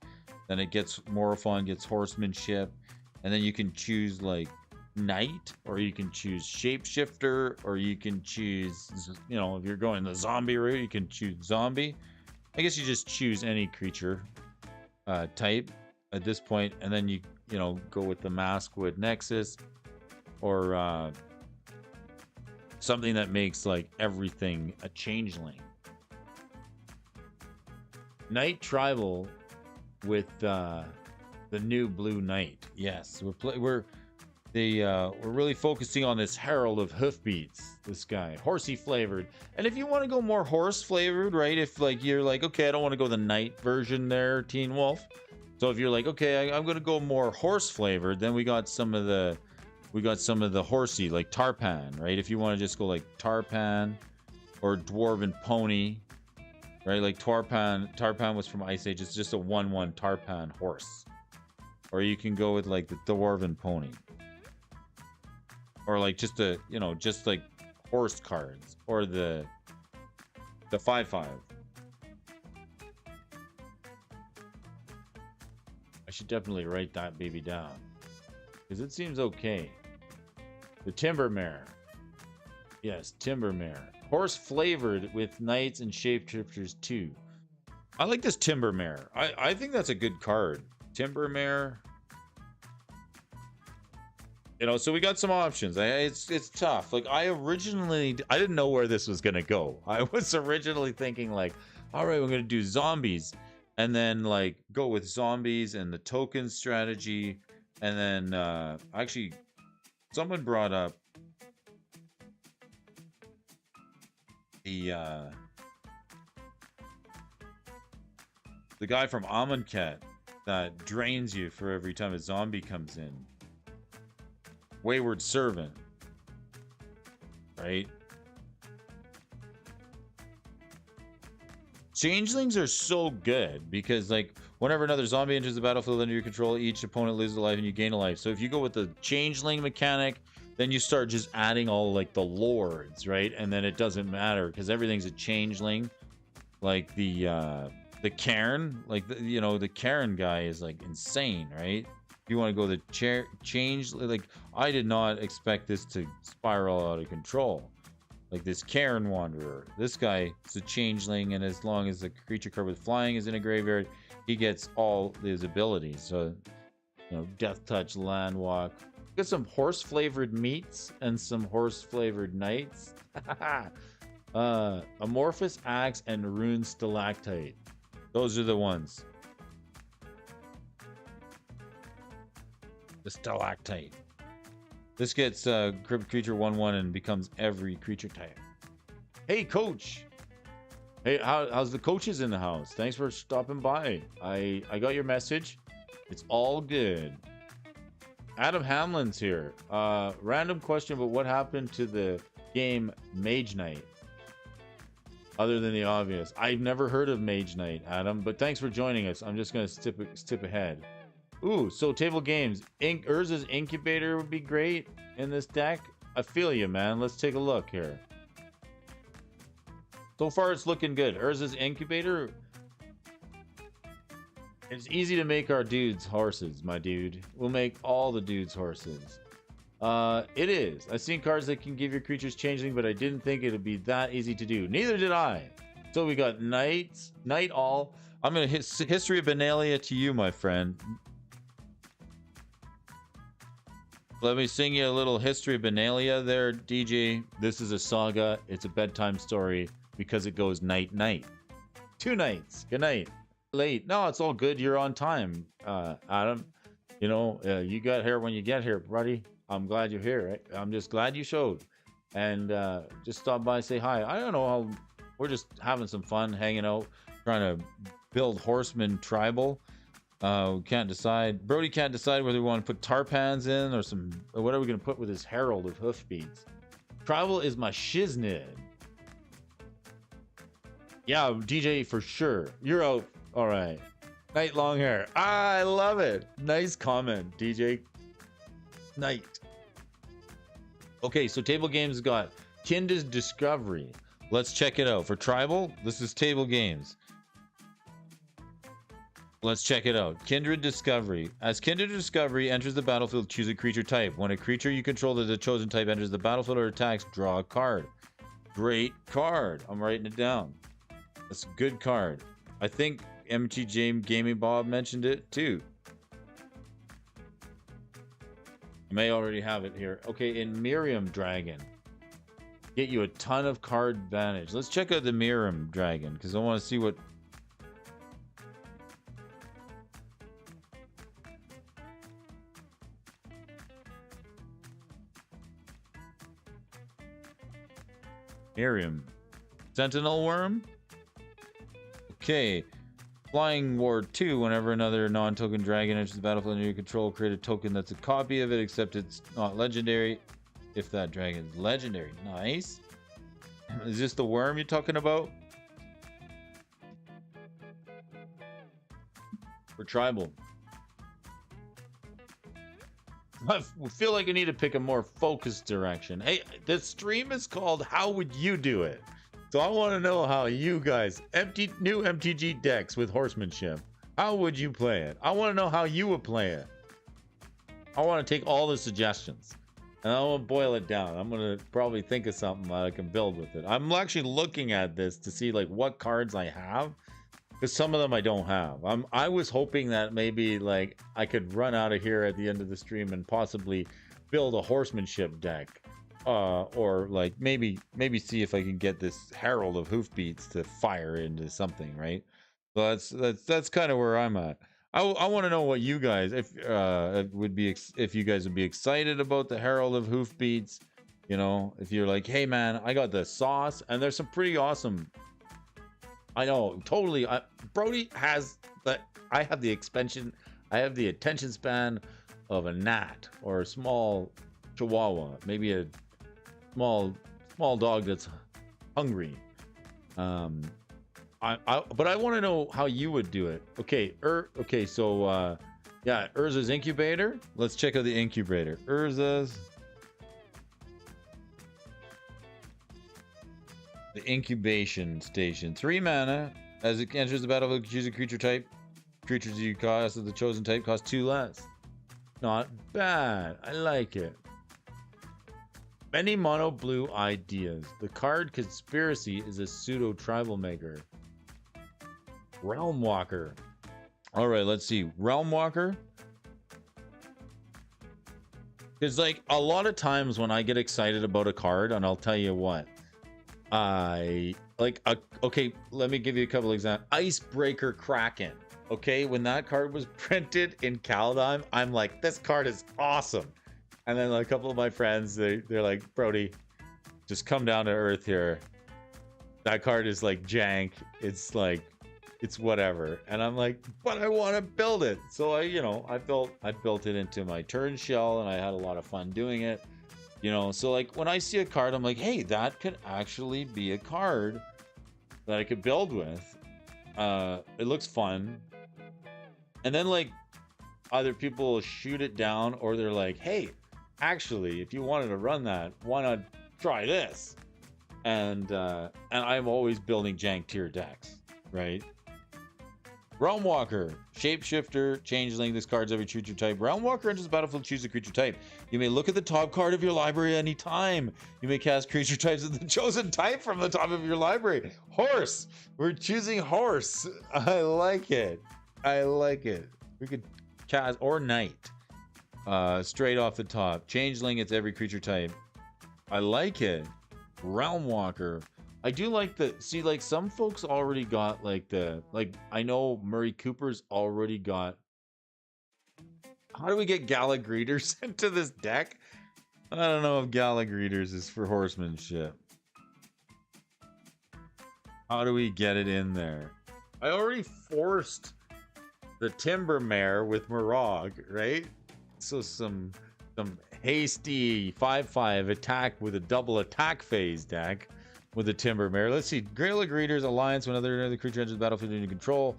Then it gets Morophon, gets horsemanship. And then you can choose like knight, or you can choose shapeshifter, or you can choose, you know, if you're going the zombie route, you can choose zombie. I guess you just choose any creature type at this point, and then you know, go with the Maskwood Nexus, or something that makes like everything a changeling. Knight tribal with the new blue knight. Yes, we're really focusing on this Herald of Hoofbeats. This guy, horsey flavored. And if you want to go more horse flavored, right? If like you're like, okay, I don't want to go the knight version there, Teen Wolf. So if you're like, okay, I'm gonna go more horse flavored, then we got some of the horsey, like Tarpan, right? If you want to just go like Tarpan or Dwarven Pony, right? Like Tarpan was from Ice Age. It's just a 1/1 Tarpan horse. Or you can go with like the Dwarven Pony. Or like just a, you know, just like horse cards, or the 5/5. I should definitely write that baby down, because it seems okay. The Timbermare. Yes, Timbermare. Horse flavored with knights and shapeshifters too. I like this Timber Mare. I think that's a good card. Timber Mare. You know, so we got some options. It's tough. Like I didn't know where this was gonna go. I was originally thinking like, all right, we're gonna do zombies, and then like go with zombies and the token strategy, and then actually, someone brought up the guy from Amonkhet that drains you for every time a zombie comes in. Wayward Servant, right? Changelings are so good because like whenever another zombie enters the battlefield under your control, each opponent loses a life and you gain a life. So if you go with the changeling mechanic, then you start just adding all like the lords, right? And then it doesn't matter because everything's a changeling. Like the Cairn, like the Cairn guy is like insane, right? If you want to go the change, like I did not expect this to spiral out of control. Like this Cairn Wanderer, this guy is a changeling, and as long as the creature card with flying is in a graveyard, he gets all his abilities. So, Death Touch, Land Walk. Got some horse flavored meats and some horse flavored knights. Amorphous Axe and Rune Stalactite. Those are the ones. The Stalactite. This gets Crypt Creature 1/1 and becomes every creature type. Hey, Coach. Hey, how's the coaches in the house? Thanks for stopping by. I got your message. It's all good. Adam Hamlin's here. Random question, but what happened to the game Mage Knight? Other than the obvious. I've never heard of Mage Knight, Adam, but thanks for joining us. I'm just going to skip ahead. Ooh, so table games. Urza's Incubator would be great in this deck. I feel you, man. Let's take a look here. So far, it's looking good. Urza's Incubator. It's easy to make our dudes horses, my dude. We'll make all the dudes horses. It is. I've seen cards that can give your creatures changeling, but I didn't think it would be that easy to do. Neither did I. So we got Night All. I'm going to History of Benalia to you, my friend. Let me sing you a little History of Benalia there, DJ. This is a saga. It's a bedtime story because it goes night. 2 nights. Good night. Late. No, it's all good. You're on time, Adam. You got here when you get here, buddy. I'm glad you're here. Right? I'm just glad you showed. And just stop by and say hi. I don't know how... We're just having some fun, hanging out, trying to build Horseman Tribal. We can't decide. Brody can't decide whether we want to put Tarpans in or what are we going to put with this Herald of Hoofbeats. Tribal is my shiznit. Yeah, DJ for sure. You're out. All right. Night long hair. I love it. Nice comment, DJ. Night. Okay, so table games got Kindred Discovery. Let's check it out. For Tribal, this is table games. Let's check it out. Kindred Discovery. As Kindred Discovery enters the battlefield, choose a creature type. When a creature you control that the chosen type enters the battlefield or attacks, draw a card. Great card. I'm writing it down. That's a good card. I think MTG Gaming Bob mentioned it too. You may already have it here. Okay, in Miriam Dragon. Get you a ton of card advantage. Let's check out the Miriam Dragon because I want to see what... Miriam. Sentinel Worm? Okay. Flying Ward 2. Whenever another non-token dragon enters the battlefield under your control, create a token that's a copy of it, except it's not legendary. If that dragon is legendary. Nice. Is this the worm you're talking about? For Tribal. I feel like I need to pick a more focused direction. Hey, the stream is called How Would You Do It? So I want to know how you guys, new MTG decks with Horsemanship, how would you play it? I want to know how you would play it. I want to take all the suggestions. And I'm gonna boil it down. I'm gonna probably think of something that I can build with it. I'm actually looking at this to see like what cards I have, because some of them I don't have. I was hoping that maybe like I could run out of here at the end of the stream and possibly build a Horsemanship deck, or like maybe see if I can get this Herald of Hoofbeats to fire into something, right? So that's kind of where I'm at. I want to know what you guys, if if you guys would be excited about the Herald of Hoofbeats. You know, if you're like, hey man, I got the sauce, and there's some pretty awesome. I know, totally. Brody has the. I have the expansion. I have the attention span of a gnat or a small chihuahua, maybe a small dog that's hungry. But I want to know how you would do it. Okay, okay, so yeah, Urza's incubator. Let's check out the incubator. Urza's the incubation station. 3 mana. As it enters the battlefield, choose a creature type. Creatures you cost of the chosen type cost 2 less. Not bad. I like it. Many mono blue ideas. The card Conspiracy is a pseudo tribal maker. Realm Walker. All right, let's see. Realm Walker. Because like a lot of times when I get excited about a card, and I'll tell you what, I like. Okay, let me give you a couple examples. Icebreaker Kraken. Okay, when that card was printed in Kaldheim, I'm like, this card is awesome. And then like, a couple of my friends, they're like, Brody, just come down to earth here. That card is like jank. It's like, it's whatever. And I'm like, but I want to build it. So I built it into my turn shell, and I had a lot of fun doing it. You know, so like when I see a card, I'm like, hey, that could actually be a card that I could build with. It looks fun. And then like either people shoot it down, or they're like, hey, actually, if you wanted to run that, why not try this? And I'm always building jank tier decks, right? Realm Walker, Shapeshifter, Changeling. This card's every creature type. Realm Walker enters the battlefield, choose a creature type. You may look at the top card of your library any time. You may cast creature types of the chosen type from the top of your library. Horse. We're choosing horse. I like it. I like it. We could cast, or knight. Straight off the top. Changeling, it's every creature type. I like it. Realm Walker. I do like the, see, like some folks already got like I know Murray Cooper's already got. How do we get Gallagreeters into this deck? I don't know if Gallagreeters is for Horsemanship. How do we get it in there? I already forced the Timber Mare with Mirage, right? So some hasty 5/5 attack with a double attack phase deck with the Timber Mare. Let's see. Gallagreeters Alliance. When another creature enters the battlefield under control,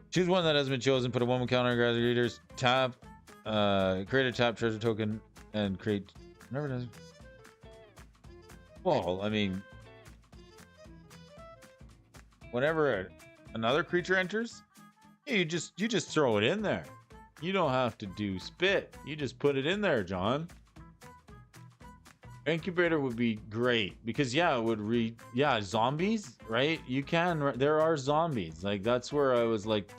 choose one that has been chosen. Put a 1/1 counter on Gallagreeters. Tap. Create a tap treasure token and create. Never does. Well, I mean, whenever another creature enters, you just throw it in there. You don't have to do spit. You just put it in there, John. Incubator would be great because it would zombies, right? You can, there are zombies. Like that's where I was like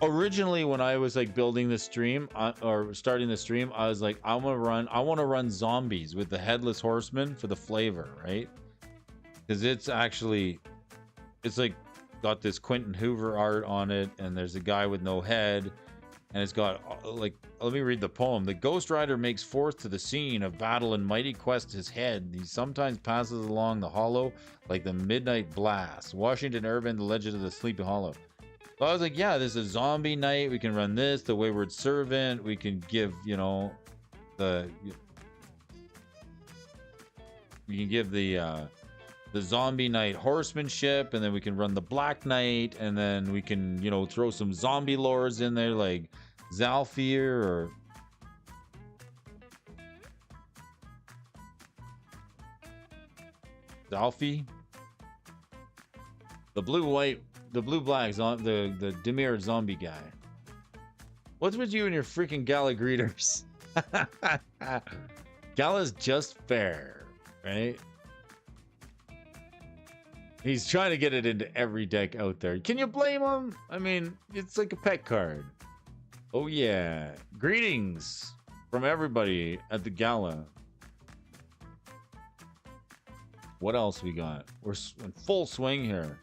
originally when I was like building the stream or starting the stream, I was like, I want to run zombies with the Headless Horseman for the flavor, right? Because it's like got this Quentin Hoover art on it, and there's a guy with no head. And it's got, like, let me read the poem. The Ghost Rider makes forth to the scene of battle and mighty quest his head. He sometimes passes along the hollow like the midnight blast. Washington Irving, The Legend of the Sleepy Hollow. So I was like, yeah, this is Zombie Knight. We can run this, the Wayward Servant. We can give, the Zombie Knight Horsemanship, and then we can run the Black Knight, and then we can, throw some zombie lords in there like Zalfir or Zalfi. The blue-black, the Dimir zombie guy. What's with you and your freaking Gallagreeters? Gala's just fair, right? He's trying to get it into every deck out there. Can you blame him? I mean, it's like a pet card. Oh yeah. Greetings from everybody at the gala. What else we got? We're in full swing here.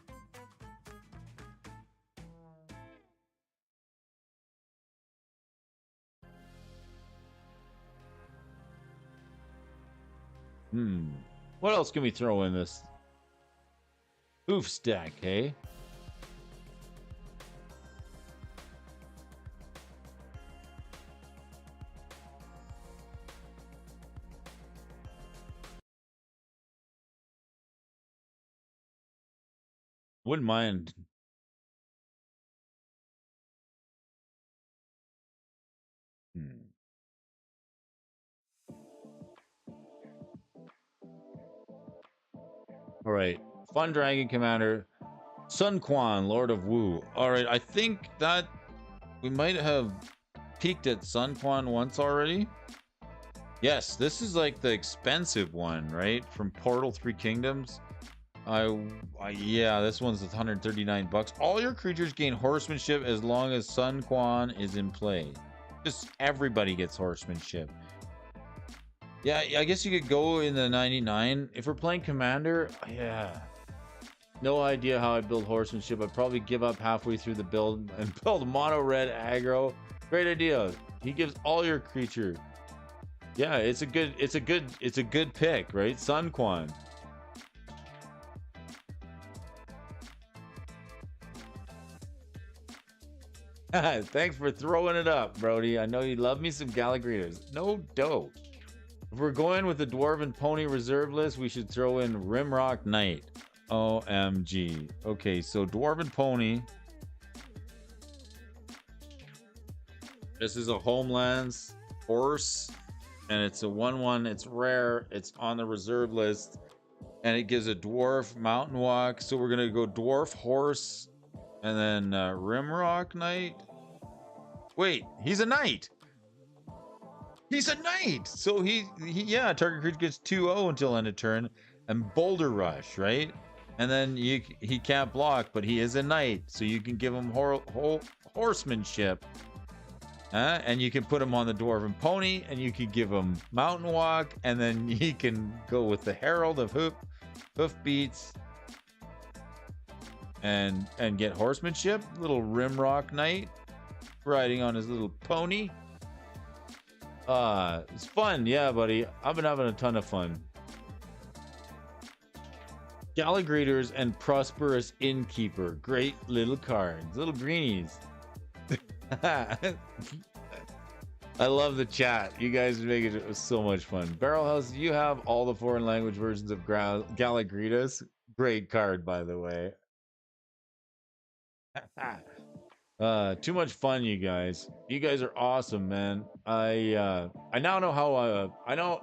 What else can we throw in this oof stack, hey? Wouldn't mind. All right. Fun Dragon Commander. Sun Quan, Lord of Wu. All right. I think that we might have peaked at Sun Quan once already. Yes, this is like the expensive one, right? From Portal 3 Kingdoms. Yeah, this one's 139 bucks. All your creatures gain horsemanship as long as Sun Quan is in play. Just everybody gets horsemanship. Yeah, I guess you could go in the 99. If we're playing Commander, yeah. No idea how I build horsemanship. I'd probably give up halfway through the build and build mono red aggro. Great idea. He gives all your creature. Yeah, it's a good pick, right? Sun Quan. Thanks for throwing it up, Brody. I know you love me some Galagritas. No dope. If we're going with the Dwarven Pony reserve list, we should throw in Rimrock Knight. OMG. Okay, so Dwarven Pony. This is a Homelands horse, and it's a 1/1. It's rare. It's on the reserve list, and it gives a dwarf mountain walk. So we're gonna go dwarf horse, and then Rimrock Knight. Wait, he's a knight. He's a knight. So he yeah, target creature gets 2/0 until end of turn, and Boulder Rush, right? And then he can't block, but he is a knight, so you can give him horsemanship. And you can put him on the Dwarven Pony, and you can give him Mountain Walk, and then he can go with the Herald of Hoofbeats and get horsemanship. Little Rimrock Knight riding on his little pony. It's fun, yeah, buddy. I've been having a ton of fun. Galagrators and Prosperous Innkeeper. Great little cards. Little greenies. I love the chat. You guys make it so much fun. Barrel House, you have all the foreign language versions of Galagritas. Great card, by the way. Too much fun, you guys. You guys are awesome, man. I now know how I know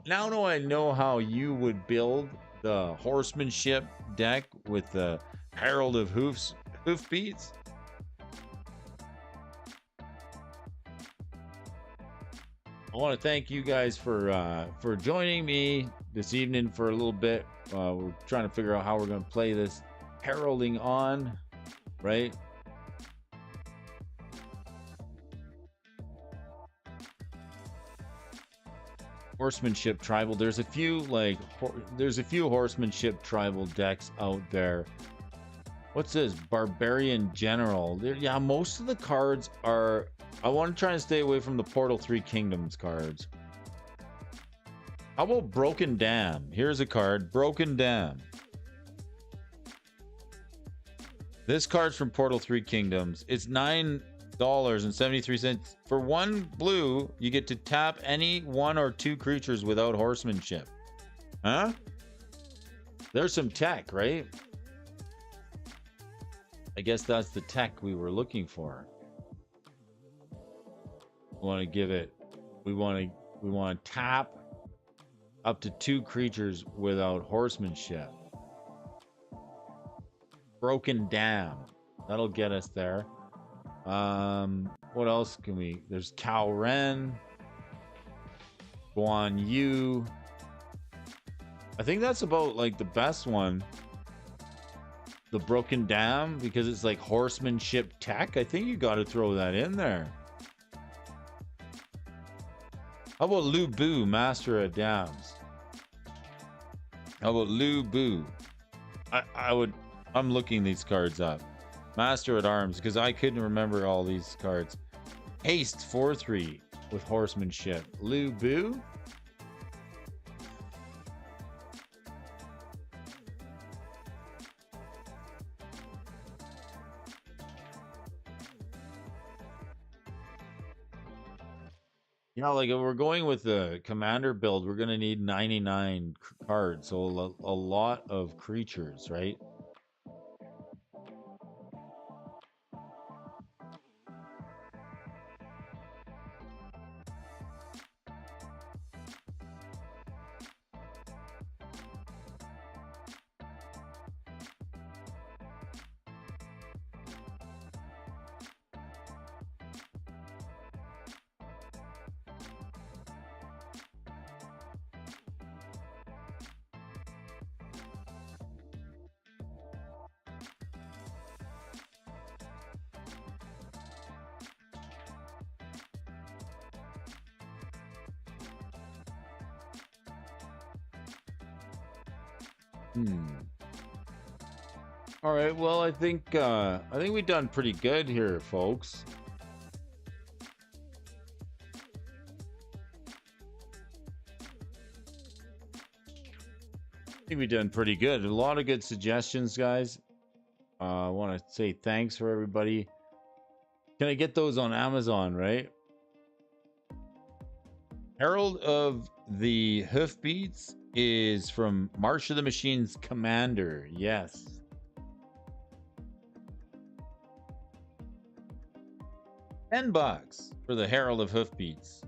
how you would build the horsemanship deck with the Herald of Hoofbeats. I want to thank you guys for joining me this evening for a little bit. We're trying to figure out how we're going to play this heralding on, right? Horsemanship tribal. There's a few horsemanship tribal decks out there. What's this? Barbarian General. Yeah, most of the cards are. I want to try and stay away from the Portal 3 Kingdoms cards. How about Broken Dam? Here's a card, Broken Dam. This card's from Portal 3 Kingdoms. It's $9.73. For 1 blue, you get to tap any 1 or 2 creatures without horsemanship. Huh? There's some tech, right? I guess that's the tech we were looking for. We want to give it. We want to tap up to 2 creatures without horsemanship. Broken Dam. That'll get us there. What else can we? There's Cao Ren, Guan Yu. I think that's about like the best one. The Broken Dam, because it's like Horsemanship tech. I think you got to throw that in there. How about Lu Bu, Master of Dams? How about Lu Bu? I'm looking these cards up. Master at Arms, because I couldn't remember all these cards. Haste 4/3 with Horsemanship. Lu Bu? Yeah, like if we're going with the commander build, we're gonna need 99 cards, so a lot of creatures, right? All right, well, I think we've done pretty good here, folks. I think we've done pretty good. A lot of good suggestions, guys. I want to say thanks for everybody. Can I get those on Amazon, right? Herald of the Hoofbeats is from March of the Machines Commander. Yes. $10 for the Herald of Hoofbeats.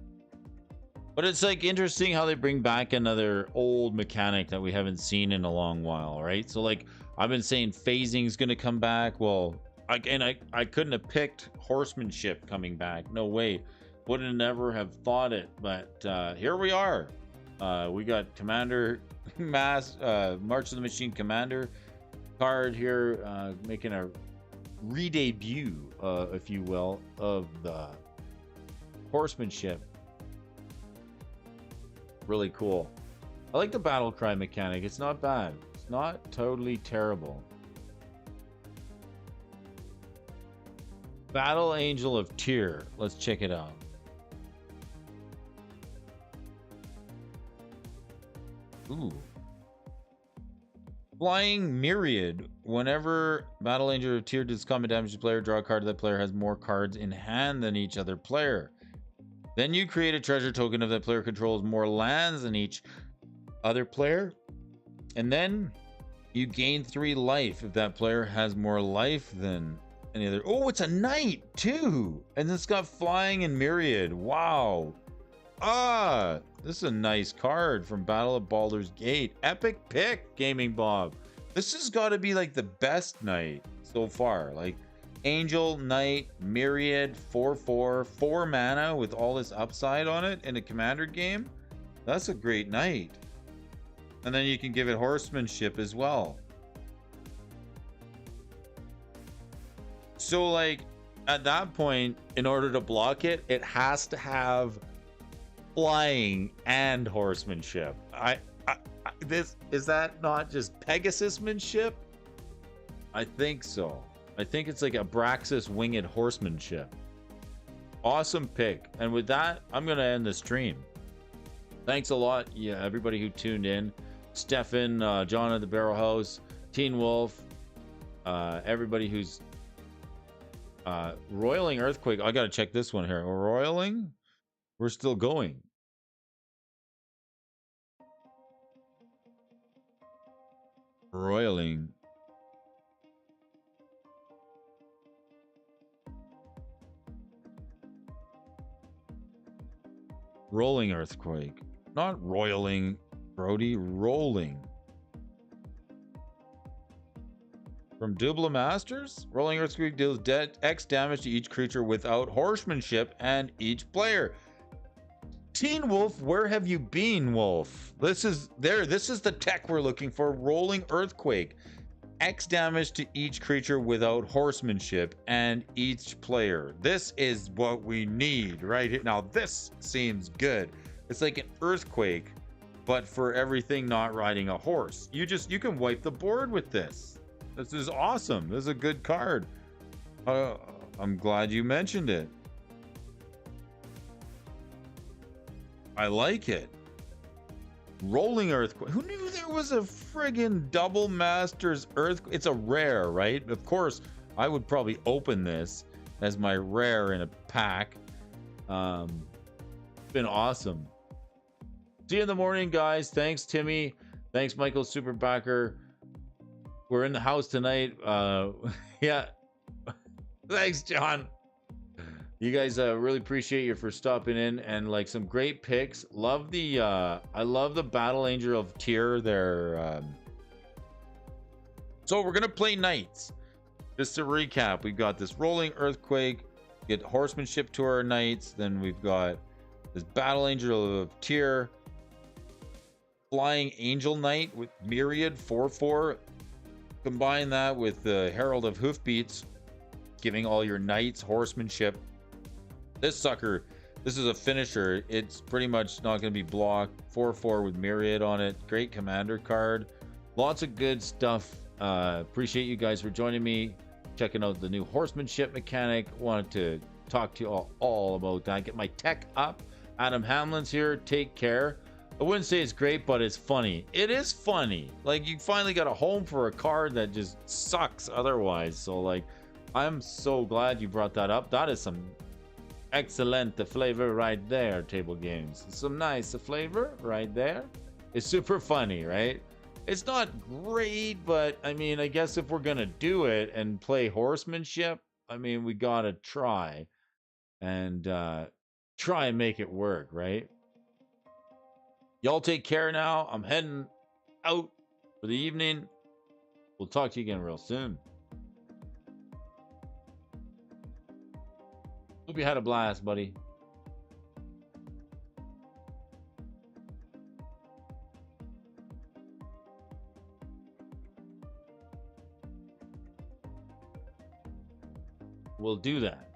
But it's like interesting how they bring back another old mechanic that we haven't seen in a long while, right? So like I've been saying phasing is going to come back. Well, I couldn't have picked Horsemanship coming back. No way. Wouldn't never have thought it, but here we are. We got Commander March of the Machine Commander card here, making a re-debut, if you will, of the Horsemanship. Really cool. I like the battle cry mechanic. It's not bad. It's not totally terrible. Battle Angel of Tyr. Let's check it out. Ooh. Flying Myriad. Whenever Battle Angel of Tyr does combat damage to the player, draw a card. That player has more cards in hand than each other player. Then you create a treasure token if that player controls more lands than each other player. And then you gain 3 life if that player has more life than any other. Oh, it's a knight too. And it's got flying and myriad. Wow. This is a nice card from Battle of Baldur's Gate. Epic pick, Gaming Bob. This has got to be like the best knight so far. Like Angel, Knight, Myriad, 4/4, 4 mana with all this upside on it in a commander game. That's a great knight. And then you can give it Horsemanship as well. So like at that point, in order to block it, it has to have flying and Horsemanship. This is that not just Pegasusmanship? I think so. I think it's like Abraxas Winged Horsemanship. Awesome pick. And with that, I'm going to end the stream. Thanks a lot, yeah, everybody who tuned in. Stefan, John at the Barrel House, Teen Wolf, everybody who's Roiling Earthquake. I got to check this one here. Roiling? We're still going. Roiling. Rolling Earthquake. Not roiling, Brody. Rolling. From Dubla Masters? Rolling Earthquake deals X damage to each creature without Horsemanship and each player. Teen Wolf, where have you been, Wolf? This is the tech we're looking for. Rolling Earthquake. X damage to each creature without horsemanship and each player. This is what we need right here. Now this seems good. It's like an earthquake, but for everything not riding a horse. You can wipe the board with this. This is awesome. This is a good card. I'm glad you mentioned it. I like it. Rolling Earthquake. Who knew there was a friggin' double Masters Earthquake? It's a rare, right? Of course, I would probably open this as my rare in a pack. Been awesome. See you in the morning, guys. Thanks, Timmy. Thanks, Michael Superbacker. We're in the house tonight. Yeah. Thanks, John. You guys really appreciate you for stopping in, and like some great picks. Love the I love the Battle Angel of Tyr there. So we're gonna play Knights. Just to recap, we've got this Rolling Earthquake, get Horsemanship to our Knights, then we've got this Battle Angel of Tyr, Flying Angel Knight with Myriad 4/4. Combine that with the Herald of Hoofbeats, giving all your Knights Horsemanship. This sucker, this is a finisher. It's pretty much not going to be blocked. 4/4 with Myriad on it. Great commander card. Lots of good stuff. Appreciate you guys for joining me, checking out the new Horsemanship mechanic. Wanted to talk to you all about that. Get my tech up. Adam Hamlin's here. Take care. I wouldn't say it's great, but it's funny. It is funny. Like, you finally got a home for a card that just sucks otherwise. So, like, I'm so glad you brought that up. That is some excellent flavor right there, Table Games. Some nice flavor right there. It's super funny, right? It's not great, but I mean, I guess if we're gonna do it and play Horsemanship, I mean, we gotta try and make it work, right? Y'all take care now. I'm heading out for the evening. We'll talk to you again real soon. Hope you had a blast, buddy. We'll do that.